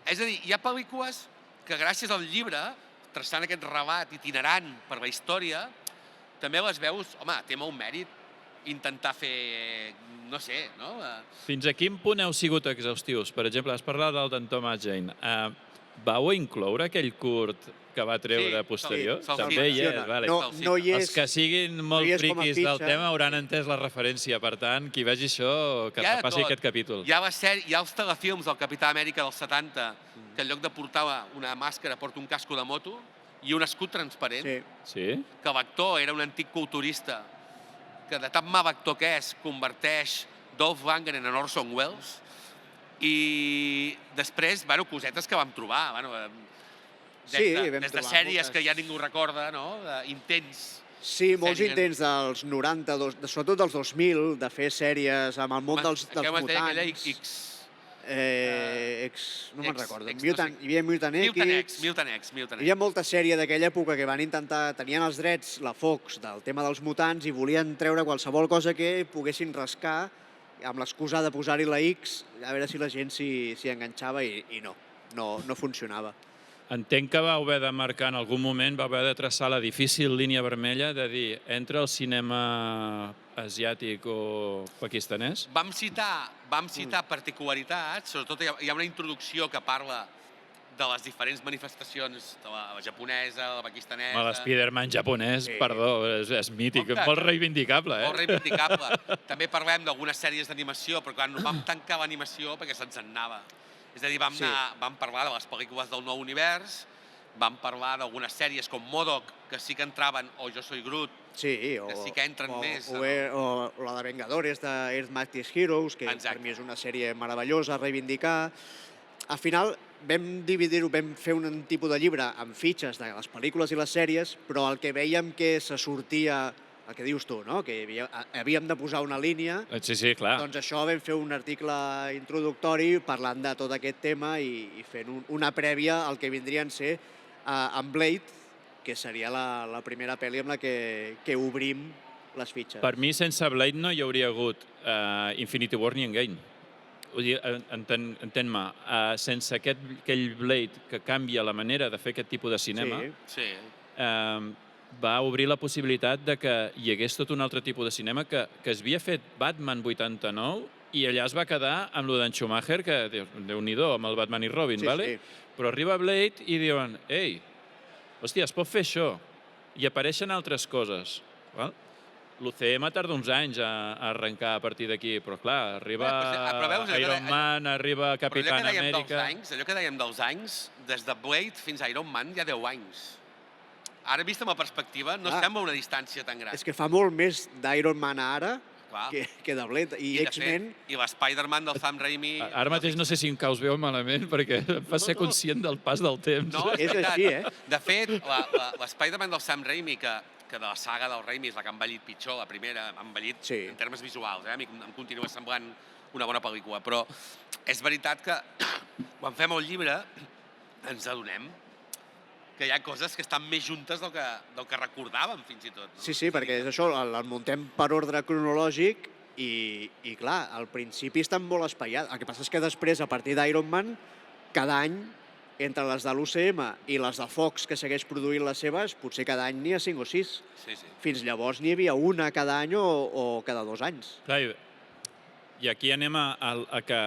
és a dir, hi ha pel·lícules que gràcies al llibre, traçant aquest relat itinerant per la història, també les veus, home, té molt mèrit intentar fer, no sé, no? Fins a quin punt heu sigut exhaustius? Per exemple, has parlat del d'en Thomas Jane. Vau incloure aquell curt que va treure Sí, posterior? se'l També hi és, Funciona. vale. No hi Els és... que siguin molt no hi és com a friquis del fitxa. tema hauran entès la referència. Per tant, qui vegi això, que Hi ha de repassi tot. aquest capítol. Hi ha els telefilms del Capità Amèrica dels 70, que en lloc de portar una màscara porta un casco de moto i un escut transparent, Sí. Sí? que l'actor era un antic culturista, que de tan mal actor que és, converteix Dolph Lundgren en Orson Welles, i després, bueno, cosetes que vam trobar, bueno, Sí, vam des de trobar sèries moltes. que ja ningú recorda, no? Intents. Sí, molts Sèries. intents dels 90, sobretot dels 2000, de fer sèries amb el món dels Què vam fer aquella mutants. No me'n recordo. X, Mutant, no sé. hi havia Mutant X. Mutant X. Hi havia molta sèrie d'aquella època que van intentar, tenien els drets, la Fox, del tema dels mutants i volien treure qualsevol cosa que poguessin rascar amb l'excusa de posar-hi la X, a veure si la gent s'hi enganxava i no funcionava. Entenc que vau haver de marcar en algun moment, vau haver de traçar la difícil línia vermella de dir, entre el cinema asiàtic o pakistanès? Vam citar particularitats, sobretot hi ha una introducció que parla de les diferents manifestacions de la japonesa, la pakistanesa... Home, l'Spiderman japonès, Sí. perdó, és mític, Com que- molt reivindicable, Molt reivindicable. També parlem d'algunes sèries d'animació, però clar, no vam tancar l'animació perquè se'ns en anava. És a dir, vam parlar de les pel·lícules del nou univers, vam parlar d'algunes sèries com M.O.D.O.K., que sí que entraven, o Jo soy Groot, Sí, que sí que entren més. o la de Vengadores, de Earth Mightiest Heroes, que Exacte. per mi és una sèrie meravellosa a reivindicar. Al final vam dividir-ho, vam fer un tipus de llibre amb fitxes de les pel·lícules i les sèries, però el que vèiem que se sortia, el que dius tu, no? Que havíem de posar una línia, Sí, clar. doncs això vam fer un article introductori parlant de tot aquest tema i fent una prèvia al que vindrien a ser en Blade, que seria la primera pel·li amb la que obrim les fitxes. Per mi, sense Blade no hi hauria hagut Infinity War ni Endgame. Vull dir, entén-me, sense aquell Blade que canvia la manera de fer aquest tipus de cinema, Sí. Sí. va obrir la possibilitat de que hi hagués tot un altre tipus de cinema que es havia fet Batman 89 i allà es va quedar amb lo d'en Schumacher, que Déu-n'hi-do, amb el Batman i Robin, Sí, vale? sí. Però arriba Blade i diuen, ei, hòstia, es pot fer això. I apareixen altres coses. L'UCM tarda uns anys a arrencar a partir d'aquí, però clar, arriba Però veus, Iron Man, arriba Però Capitán Amèrica... allò que dèiem dels anys, des de Blade fins a Iron Man hi ha 10 anys. Ara, vist amb la perspectiva, no sembla una distància tan gran. És que fa molt més d'Iron Man ara Clar. que de Blade. I de X-Men... fet, I l'Spider-Man del Sam Raimi... Ara mateix no sé si em caus bé o malament, perquè em fa ser conscient del pas del temps. No, És veritat. així, eh? De fet, l'Spider-Man del Sam Raimi, que de la saga del Raimi és la que ha envellit pitjor, la primera ha envellit Sí. en termes visuals, a mi em continua semblant una bona pel·lícula, però és veritat que quan fem el llibre ens adonem que hi ha coses que estan més juntes del que recordàvem, fins i tot. No? Sí, perquè és això, el muntem per ordre cronològic i clar, al principi estan molt espaiats. El que passa és que després, a partir d'Iron Man, cada any, entre les de l'UCM i les de Fox, que segueix produint les seves, potser cada any n'hi ha 5 o 6. Sí, sí. Fins llavors n'hi havia una cada any o cada 2 anys. Clar, i aquí anem a que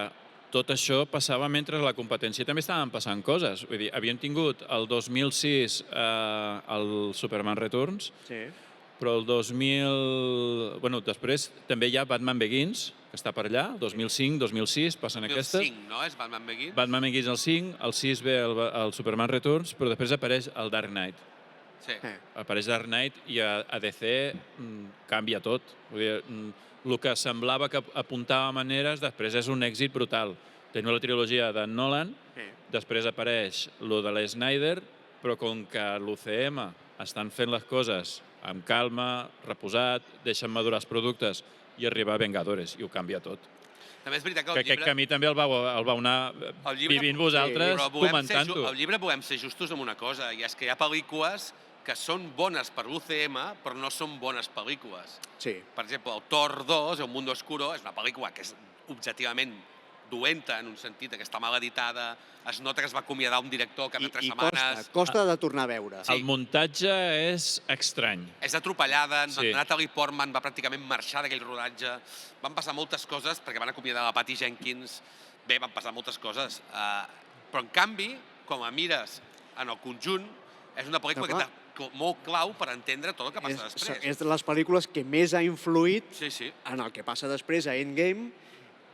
tot això passava mentre la competència també estaven passant coses. Vull dir, havíem tingut el 2006 el Superman Returns, Sí. però el 2000... Bueno, després també hi ha Batman Begins, que està per allà, 2005, 2006, passen aquestes. 2005, no? És Batman Begins? Batman Begins el 5, el 6 ve el Superman Returns, però després apareix el Dark Knight. Sí. Apareix Dark Knight i a DC canvia tot. Vull dir, el que semblava que apuntava maneres, després és un èxit brutal. Tenim la trilogia de Nolan, després apareix lo de l'Snyder, però com que l'UCM estan fent les coses amb calma, reposat, deixen madurar els productes i arriba a Vengadores i ho canvia tot. També és veritat que Que aquest camí també el vau anar vivint vosaltres, comentant-ho. Al llibre podem ser justos amb una cosa, i és que hi ha pel·lícules que són bones per l'UCM, però no són bones pel·lícules. Sí. Per exemple, el Thor 2, El Mundo Oscuro, és una pel·lícula que és objectivament dolenta, en un sentit que està mal editada, es nota que es va acomiadar un director cada 3 setmanes. Costa de tornar a veure. El muntatge és estrany. És atropellada, Sí. Natalie Portman va pràcticament marxar d'aquell rodatge, van passar moltes coses perquè van acomiadar la Patty Jenkins, bé, van passar moltes coses, però en canvi, com a mires en el conjunt, és una pel·lícula No, molt clau per entendre tot el que passa després. És de les pel·lícules que més ha influït Sí. en el que passa després a Endgame,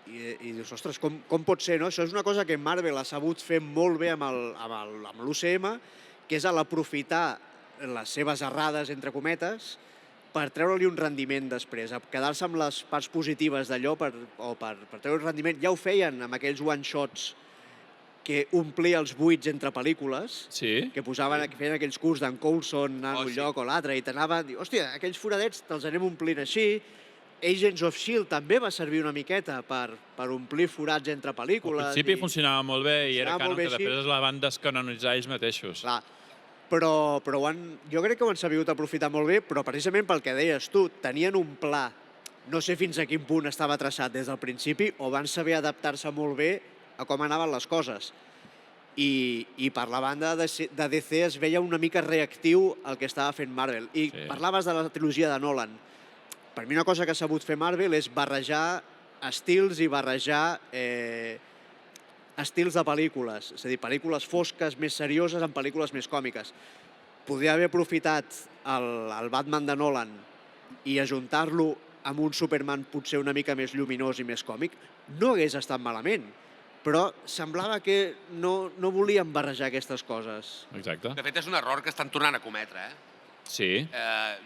i dius, ostres, com pot ser, no? Això és una cosa que Marvel ha sabut fer molt bé amb l'UCM, que és l'aprofitar les seves errades, entre cometes, per treure-li un rendiment després, quedar-se amb les parts positives d'allò per treure un rendiment. Ja ho feien amb aquells one-shots que omplia els buits entre pel·lícules, Sí. que feien aquells curs d'en Coulson anant a un lloc o l'altre, i t'anava a dir, hòstia, aquells foradets te'ls anem omplint així. Agents of S.H.I.E.L.D. també va servir una miqueta per omplir forats entre pel·lícules. Al principi funcionava molt bé i era canon, que sí. després la van descanonitzar ells mateixos. Clar, però jo crec que ho han sabut aprofitar molt bé, però precisament pel que deies tu, tenien un pla, no sé fins a quin punt estava traçat des del principi, o van saber adaptar-se molt bé a com anaven les coses. I per la banda de DC es veia una mica reactiu al que estava fent Marvel. I parlaves de la trilogia de Nolan. Per mi una cosa que ha sabut fer Marvel és barrejar estils i barrejar estils de pel·lícules. És a dir, pel·lícules fosques, més serioses, amb pel·lícules més còmiques. Podria haver aprofitat el Batman de Nolan i ajuntar-lo amb un Superman potser una mica més lluminós i més còmic. No hagués estat malament, però semblava que no volien barrejar aquestes coses. Exacte. De fet, és un error que estan tornant a cometre, Sí.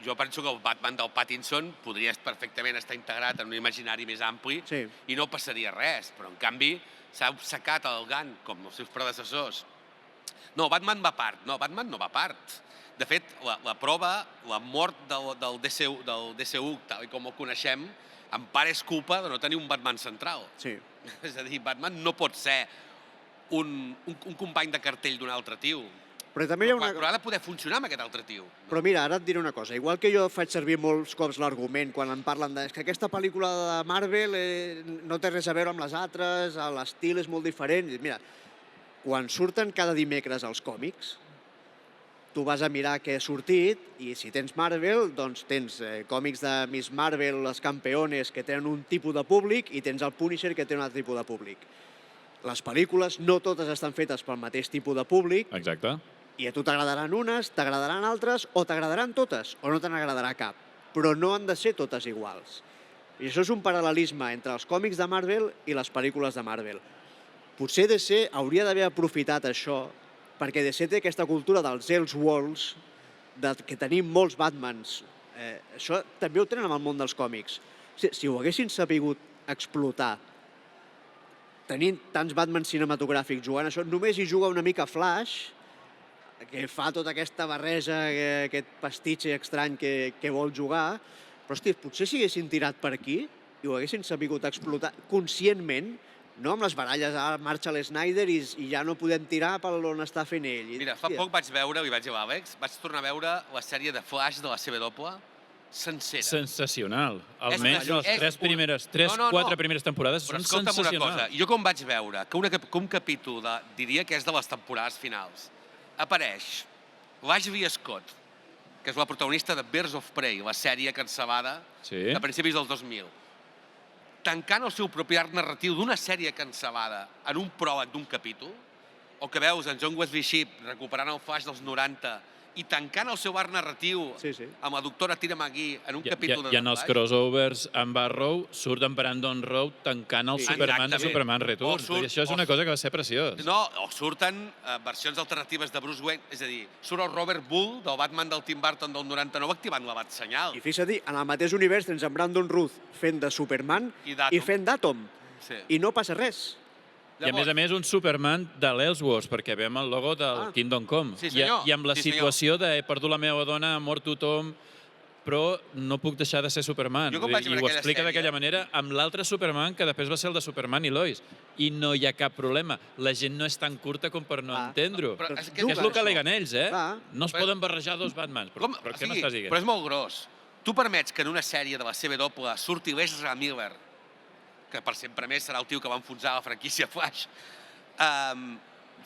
Jo penso que el Batman del Pattinson podria perfectament estar integrat en un imaginari més ampli i no passaria res, però en canvi s'ha obcecat el Gunn, com els seus predecessors. No, Batman va a part. No, Batman no va a part. De fet, la prova, la mort del DCU, tal com ho coneixem, en part és culpa de no tenir un Batman central. Sí. És a dir, Batman no pot ser un company de cartell d'un altre tio. Però també hi ha Però ha de poder funcionar amb aquest altre tio. Però mira, ara et diré una cosa. Igual que jo faig servir molts cops l'argument quan em parlen de que aquesta pel·lícula de Marvel no té res a veure amb les altres, l'estil és molt diferent. Mira, quan surten cada dimecres els còmics, tu vas a mirar què ha sortit i si tens Marvel, doncs tens còmics de Miss Marvel, les Campeones, que tenen un tipus de públic, i tens el Punisher, que té un altre tipus de públic. Les pel·lícules no totes estan fetes pel mateix tipus de públic. Exacte. I a tu t'agradaran unes, t'agradaran altres, o t'agradaran totes, o no te n'agradarà cap. Però no han de ser totes iguals. I això és un paral·lelisme entre els còmics de Marvel i les pel·lícules de Marvel. Potser DC hauria d'haver aprofitat això, perquè DC té aquesta cultura dels Elseworlds, que tenim molts Batmans. Això també ho tenen amb el món dels còmics. Si ho haguessin sapigut explotar, tenint tants Batmans cinematogràfics jugant això, només hi juga una mica Flash, que fa tota aquesta barreja, aquest pastitxe estrany que vol jugar, però, hosti, potser si haguessin tirat per aquí i ho haguessin sabut explotar conscientment, no amb les baralles, ara marxa l'Snyder i ja no podem tirar per on està fent ell. Mira, fa poc vaig veure, i vaig dir a l'Àlex, vaig tornar a veure la sèrie de Flash de la CW sencera. Sensacional. Almenys les 4 primeres temporades són sensacionals. Però escolta'm una cosa, jo com vaig veure que un capítol, diria que és de les temporades finals, apareix l'Ashby Scott, que és la protagonista de Birds of Prey, la sèrie cancel·lada de principis del 2000, tancant el seu propi arc narratiu d'una sèrie cancel·lada en un pròleg d'un capítol, o que veus en John Wesley Shipp recuperant el Flash dels 90 i tancant el seu arc narratiu amb la doctora Tira McGee en un capítol de I en els crossovers amb Arrow surten Brandon Road tancant el Superman de Superman Returns. Això és una cosa que va ser preciós. No, o surten versions alternatives de Bruce Wayne, és a dir, surt el Robert Bull del Batman del Tim Burton del 99 activant la Bat-senyal. I fixa't, en el mateix univers tens en Brandon Routh fent de Superman i fent d'Atom. I no passa res. I a més, un Superman de l'Ellsworth, perquè veiem el logo del Kingdom Come. I amb la situació de he perdut la meva dona, ha mort tothom, però no puc deixar de ser Superman. Jo quan vaig I veure ho aquella explica sèrie- d'aquella manera amb l'altre Superman, que després va ser el de Superman i Lois. I no hi ha cap problema. La gent no és tan curta com per no entendre-ho. Però Doncs Que és el que aleguen ells, eh? Clar. No es poden barrejar dos Batmans. Però què m'estàs dient? Però és molt gros. Tu permets que en una sèrie de la CW surti l'Ezra Miller, que per sempre més serà el tio que va enfonsar la franquícia Flash,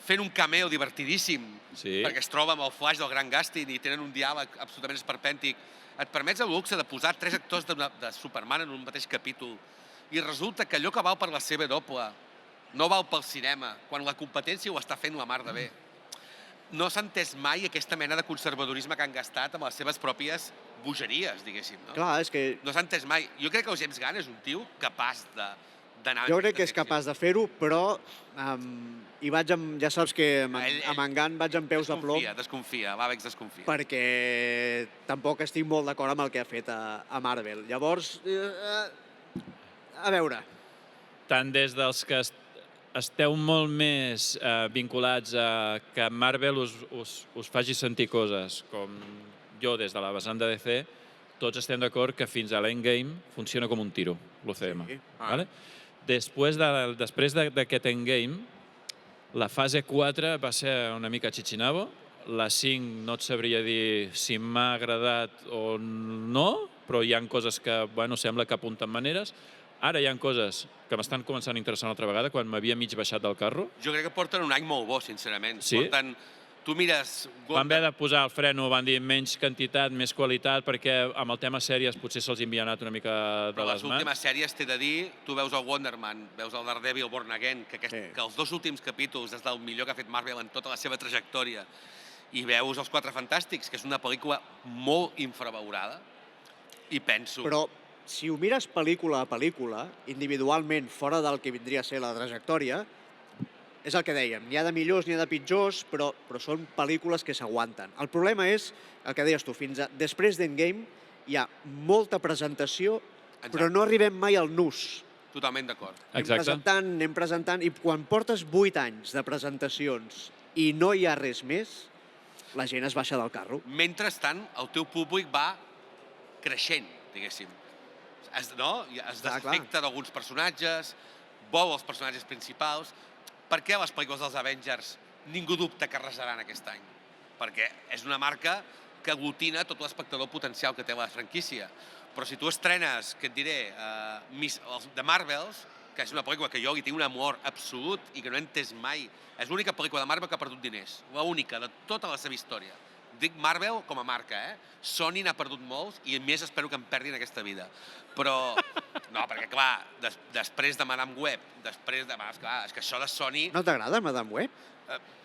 fent un cameo divertidíssim, perquè es troba amb el Flash del Grant Gustin i tenen un diàleg absolutament esperpèntic. Et permets el luxe de posar 3 actors de Superman en un mateix capítol i resulta que allò que val per la CW no val pel cinema, quan la competència ho està fent la mar de bé. No s'ha entès mai aquesta mena de conservadorisme que han gastat amb les seves pròpies bogeries, diguéssim. Clar, és que... No s'ha entès mai. Jo crec que el James Gunn és un tio capaç d'anar... Jo crec que és capaç de fer-ho, però ja saps que amb en Gunn vaig amb peus de plom. Desconfia, l'Àlex desconfia. Perquè tampoc estic molt d'acord amb el que ha fet a Marvel. Llavors, a veure... Tant des dels que esteu molt més vinculats a que Marvel us faci sentir coses, com jo des de la vessant de DC, tots estem d'acord que fins a l'Endgame funciona com un tiro, l'UCM. Vale? Després d'aquest Endgame, la fase 4 va ser una mica xichinabo, la 5 no et sabria dir si m'ha agradat o no, però hi ha coses que, bueno, sembla que apunten maneres. Ara hi ha coses que m'estan començant a interessar una altra vegada, quan m'havia mig baixat del carro. Jo crec que porten un any molt bo, sincerament. Sí? Tu mires... Van haver de posar el freno, van dir menys quantitat, més qualitat, perquè amb el tema sèries potser se'ls havia anat una mica de Però les les mans. últimes sèries, t'he de dir, tu veus el Wonder Man, veus el Daredevil Born Again, que els 2 últims capítols és del millor que ha fet Marvel en tota la seva trajectòria, i veus els 4 Fantàstics, que és una pel·lícula molt infravalorada, i penso... Però si ho mires pel·lícula a pel·lícula, individualment, fora del que vindria a ser la trajectòria, és el que dèiem, n'hi ha de millors, n'hi ha de pitjors, però són pel·lícules que s'aguanten. El problema és, el que deies tu, després d'Endgame hi ha molta presentació, però no arribem mai al nus. Totalment d'acord. Anem presentant, i quan portes 8 anys de presentacions i no hi ha res més, la gent es baixa del carro. Mentrestant, el teu públic va creixent, diguéssim. Es desafecta d'alguns personatges, vol els personatges principals. Per què les pel·lícules dels Avengers ningú dubta que arrasaran aquest any? Perquè és una marca que aglutina tot l'espectador potencial que té la franquícia. Però si tu estrenes, què et diré, The Marvels, que és una pel·lícula que jo li tinc un amor absolut i que no he entès mai, és l'única pel·lícula de Marvel que ha perdut diners, l'única de tota la seva història. Dic Marvel com a marca, Sony n'ha perdut molts i més espero que en perdin aquesta vida. Però, no, perquè clar, després de Madame Web, és que això de Sony... No t'agrada Madame Web?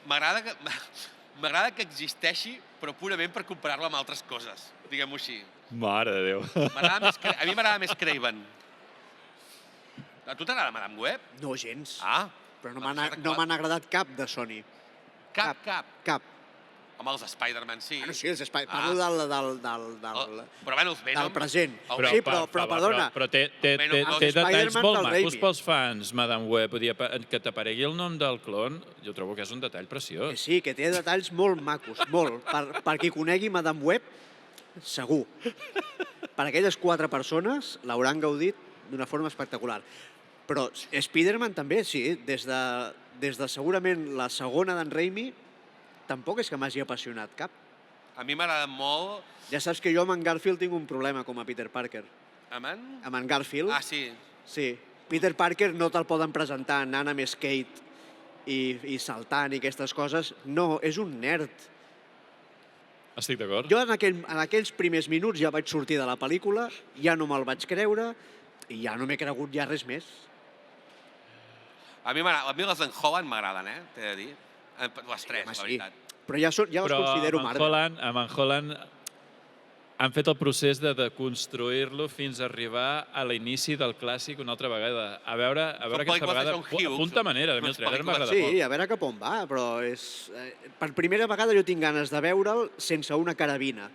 M'agrada que existeixi, però purament per comparar-lo amb altres coses, diguem-ho així. Mare de Déu. A mi m'agrada més Craven. A tu t'agrada Madame Web? No, gens. Ah. Però no m'han agradat cap de Sony. Cap. Home, els Spider-Man sí. Bueno, sí, els Spider-Man. Parlo del present. Sí, però perdona. Però té detalls molt macos pels fans, Madame Web. Que t'aparegui el nom del clon, jo trobo que és un detall preciós. Sí, que té detalls molt macos, molt. Per qui conegui Madame Web, segur. Per aquelles 4 persones l'hauran gaudit d'una forma espectacular. Però Spider-Man també, sí, des de segurament la segona d'en Raimi, tampoc és que m'hagi apassionat cap. A mi m'agrada molt... Ja saps que jo amb en Garfield tinc un problema com a Peter Parker. Amb en? Amb en Garfield. Ah, sí. Sí. Peter Parker no te'l poden presentar anant amb skate i saltant i aquestes coses. No, és un nerd. Estic d'acord. Jo en aquells primers minuts ja vaig sortir de la pel·lícula, ja no me'l vaig creure i ja no m'he cregut ja res més. A mi les d'en Holland m'agraden, t'he de dir. Les 3, la veritat. Però ja les considero Marvel. Amb en Holland han fet el procés de deconstruir-lo fins a arribar a l'inici del clàssic una altra vegada. A veure aquesta vegada... Punta manera, a mi el trailer m'agrada molt. Sí, a veure cap on va, però per primera vegada jo tinc ganes de veure'l sense una carabina,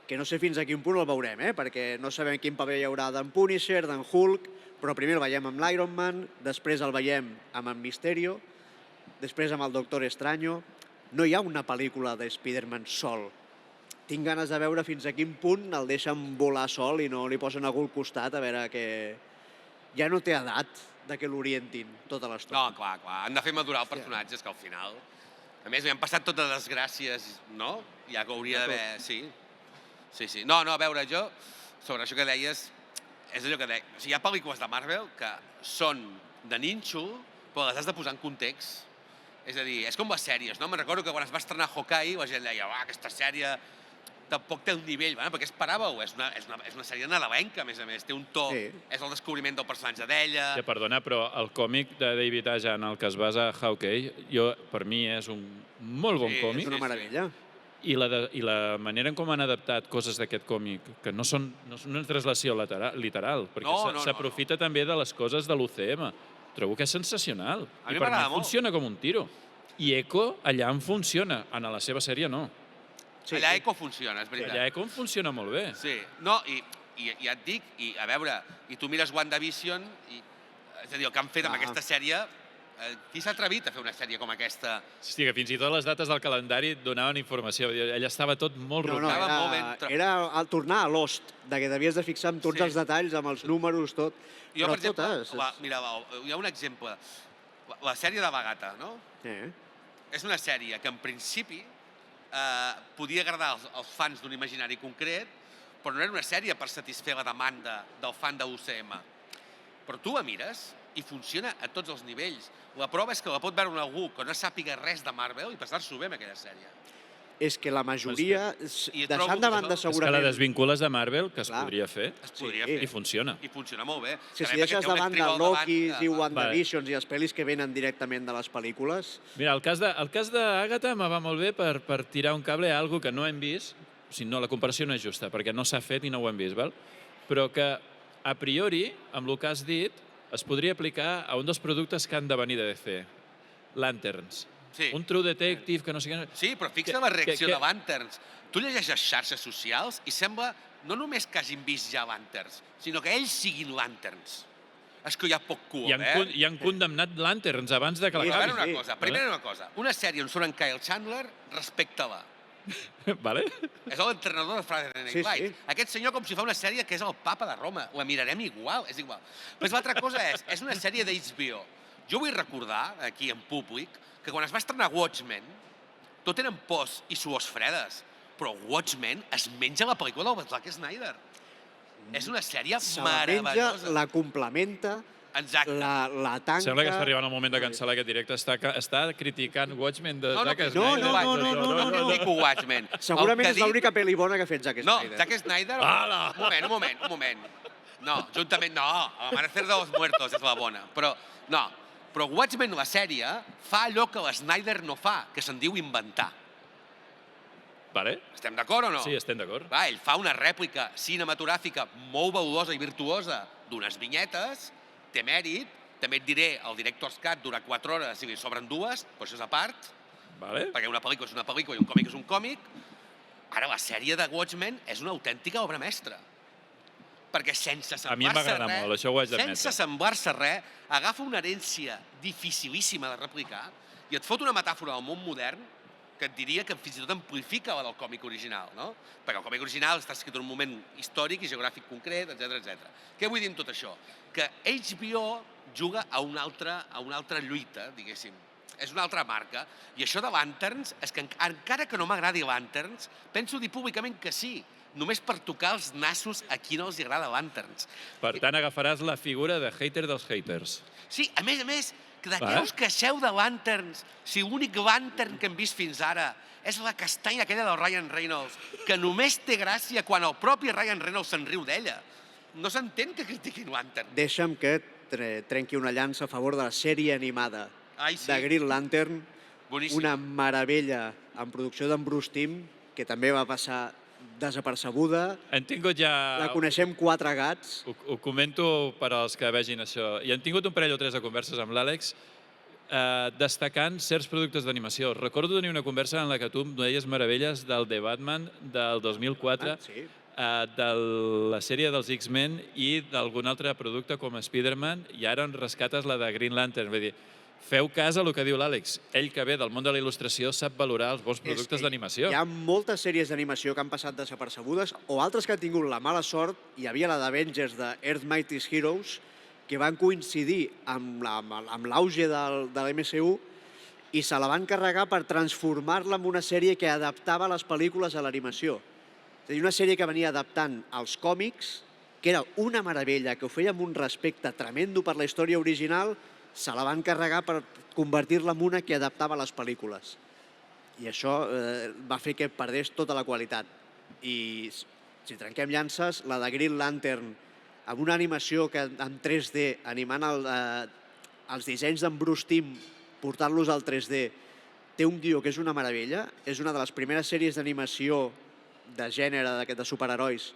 que no sé fins a quin punt el veurem, perquè no sabem quin paper hi haurà d'en Punisher, d'en Hulk, però primer el veiem amb l'Iron Man, després el veiem amb en Mysterio, després amb el Doctor Extraño. No hi ha una pel·lícula de Spider-Man sol. tinc ganes de veure fins a quin punt el deixen volar sol i no li posen algú al costat a veure que ja no té edat de que l'orientin tota l'estona. No, clar, han de fer madurar el personatge, és que al final... A més, han passat totes les gràcies, no? Ja que hauria d'haver... Sí. No, a veure, jo, sobre això que deies, és allò que deia... O sigui, hi ha pel·lícules de Marvel que són de nínxol, però les has de posar en context. És a dir, és com les sèries, no? Me'n recordo que quan es va estrenar Hawkeye, la gent deia, aquesta sèrie tampoc té un nivell, perquè esperàveu, és una sèrie nadalenca, a més, té un to, és el descobriment del personatge d'ella... Ja, perdona, però el còmic de David Aja en el que es basa Hawkeye, per mi és un molt bon còmic. És una meravella. I la manera en com han adaptat coses d'aquest còmic, que no són una translació literal, perquè s'aprofita també de les coses de l'UCM. Trobo que és sensacional. I per mi funciona com un tiro. I Echo allà en funciona, en la seva sèrie no. Allà Echo funciona, és veritat. Allà Echo funciona molt bé. Sí, no, i ja et dic, i a veure, i tu mires WandaVision, és a dir, el que han fet amb aquesta sèrie, qui s'ha atrevit a fer una sèrie com aquesta? Hosti, que fins i tot les dates del calendari donaven informació, allà estava tot molt rodat. Era tornar a Lost, que t'havies de fixar en tots els detalls, amb els números, tot. Jo, per exemple, mira, hi ha un exemple, la sèrie de Bagata, no? És una sèrie que en principi podia agradar als fans d'un imaginari concret, però no era una sèrie per satisfer la demanda del fan de l'UCM. Però tu la mires i funciona a tots els nivells. La prova és que la pot veure algú que no sàpiga res de Marvel i passar-s'ho bé amb aquella sèrie. És que la majoria, deixant de banda segurament... És que la desvincules de Marvel, que es podria fer, i funciona. I funciona molt bé. Si deixes de banda Loki i WandaVision i els pel·lis que venen directament de les pel·lícules... Mira, el cas d'Àgata me va molt bé per tirar un cable a algo que no hem vist, o sigui, no, la comparació no és justa, perquè no s'ha fet i no ho hem vist, però que a priori, amb el que has dit, es podria aplicar a un dels productes que han de venir de DC, Lanterns. Un True Detective que no sé què... Sí, però fixa la reacció de Lanterns. Tu llegeixes xarxes socials i sembla no només que hagin vist ja Lanterns, sinó que ells siguin Lanterns. És que hi ha poc cua, I han condemnat Lanterns abans de que l'acabi. Primera una cosa, una sèrie on surt en Kyle Chandler, respecta-la. Vale? És l'entrenador de Friday Night Lights. Aquest senyor com si fa una sèrie que és el papa de Roma. La mirarem igual, és igual. Però l'altra cosa és una sèrie d'HBO. Jo vull recordar, aquí en públic, que quan es va estrenar Watchmen, tot eren pors i suors fredes, però Watchmen es menja la pel·lícula del Zack Snyder. És una sèrie meravellosa. La complementa, la tanca... Sembla que està arribant el moment de cancel·lar aquest directe. Està criticant Watchmen de Zack Snyder. No critico Watchmen. Segurament és l'única pel·li bona que ha fet Zack Snyder. No, Zack Snyder... Un moment. No, juntament no. Amanecer de los Muertos és la bona. Però Watchmen, la sèrie, fa allò que l'Snyder no fa, que se'n diu inventar. Vale. Estem d'acord o no? Sí, estem d'acord. Ell fa una rèplica cinematogràfica molt valuosa i virtuosa d'unes vinyetes, té mèrit, també et diré, el Director's Cut dura 4 hores i li sobren 2, però això és a part, perquè una pel·lícula és una pel·lícula i un còmic és un còmic. Ara, la sèrie de Watchmen és una autèntica obra mestra. Perquè sense semblar-se res, agafa una herència dificilíssima de replicar i et fot una metàfora del món modern que et diria que fins i tot amplifica la del còmic original, no? Perquè el còmic original està escrit en un moment històric i geogràfic concret, etc. Què vull dir amb tot això? Que HBO juga a una altra lluita, diguéssim. És una altra marca. I això de Lanterns, és que encara que no m'agradi Lanterns, penso dir públicament que sí, només per tocar els nassos a qui no els agrada Lanterns. Per tant, agafaràs la figura de hater dels haters. Sí, a més, de què us queixeu de Lanterns si l'únic Lantern que hem vist fins ara és la castanya aquella del Ryan Reynolds, que només té gràcia quan el propi Ryan Reynolds se'n riu d'ella. No s'entén que critiquin Lantern. Deixa'm que trenqui una llança a favor de la sèrie animada de Green Lantern, una meravella en producció d'en Bruce Timm, que també va passar desapercebuda. Han tingut ja... La coneixem 4 gats. Ho comento per als que vegin això. I han tingut un parell o 3 de converses amb l'Àlex destacant certs productes d'animació. Recordo tenir una conversa en la que tu em deies meravelles del The Batman del 2004, de la sèrie dels X-Men i d'algun altre producte com Spider-Man, i ara en rescates la de Green Lantern. Vull dir, feu cas a el que diu l'Àlex. Ell que ve del món de la il·lustració sap valorar els bons productes d'animació. Hi ha moltes sèries d'animació que han passat desapercebudes o altres que han tingut la mala sort. Hi havia la d'Avengers de Earth Mightiest Heroes, que van coincidir amb l'auge de l'MCU i se la van carregar per transformar-la en una sèrie que adaptava les pel·lícules a l'animació. És a dir, una sèrie que venia adaptant els còmics, que era una meravella, que ho feia amb un respecte tremendo per la història original, se la van carregar per convertir-la en una que adaptava les pel·lícules. I això va fer que perdés tota la qualitat. I si trenquem llances, la de Green Lantern, amb una animació que en 3D, animant els dissenys d'en Bruce Timm, portant-los al 3D, té un guió que és una meravella, és una de les primeres sèries d'animació de gènere de superherois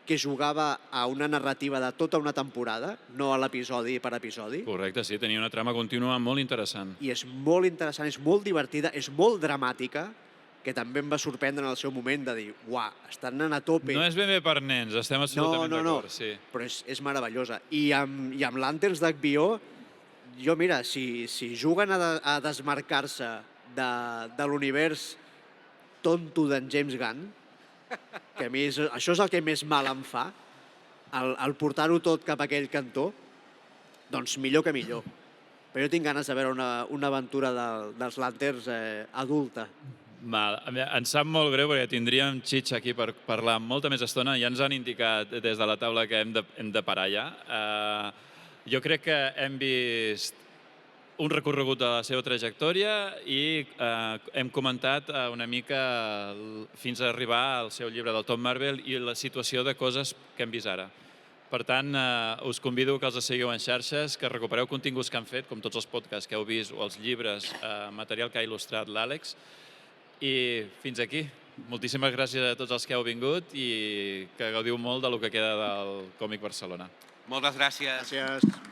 que jugava a una narrativa de tota una temporada, no a l'episodi per episodi. Correcte, sí, tenia una trama contínua molt interessant. I és molt interessant, és molt divertida, és molt dramàtica, que també em va sorprendre en el seu moment de dir, uah, estan anant a tope. No és ben bé per nens, estem absolutament d'acord, sí. Però és meravellosa. I amb Lanterns d'HBO, jo, mira, si juguen a desmarcar-se de l'univers tonto d'en James Gunn, que a mi això és el que més mal em fa, el portar-ho tot cap a aquell cantó, doncs millor que millor. Però jo tinc ganes de veure una aventura dels Lanterns adulta. Ens sap molt greu perquè tindríem Xitxa aquí per parlar molta més estona. Ja ens han indicat des de la taula que hem de parar ja. Jo crec que hem vist un recorregut de la seva trajectòria i hem comentat una mica fins a arribar al seu llibre del Tom Marvel i la situació de coses que hem vist ara. Per tant, us convido que els seguiu en xarxes, que recupereu continguts que han fet, com tots els podcasts que heu vist o els llibres, material que ha il·lustrat l'Àlex. I fins aquí. Moltíssimes gràcies a tots els que heu vingut i que gaudiu molt del que queda del Còmic Barcelona. Moltes gràcies. Gràcies.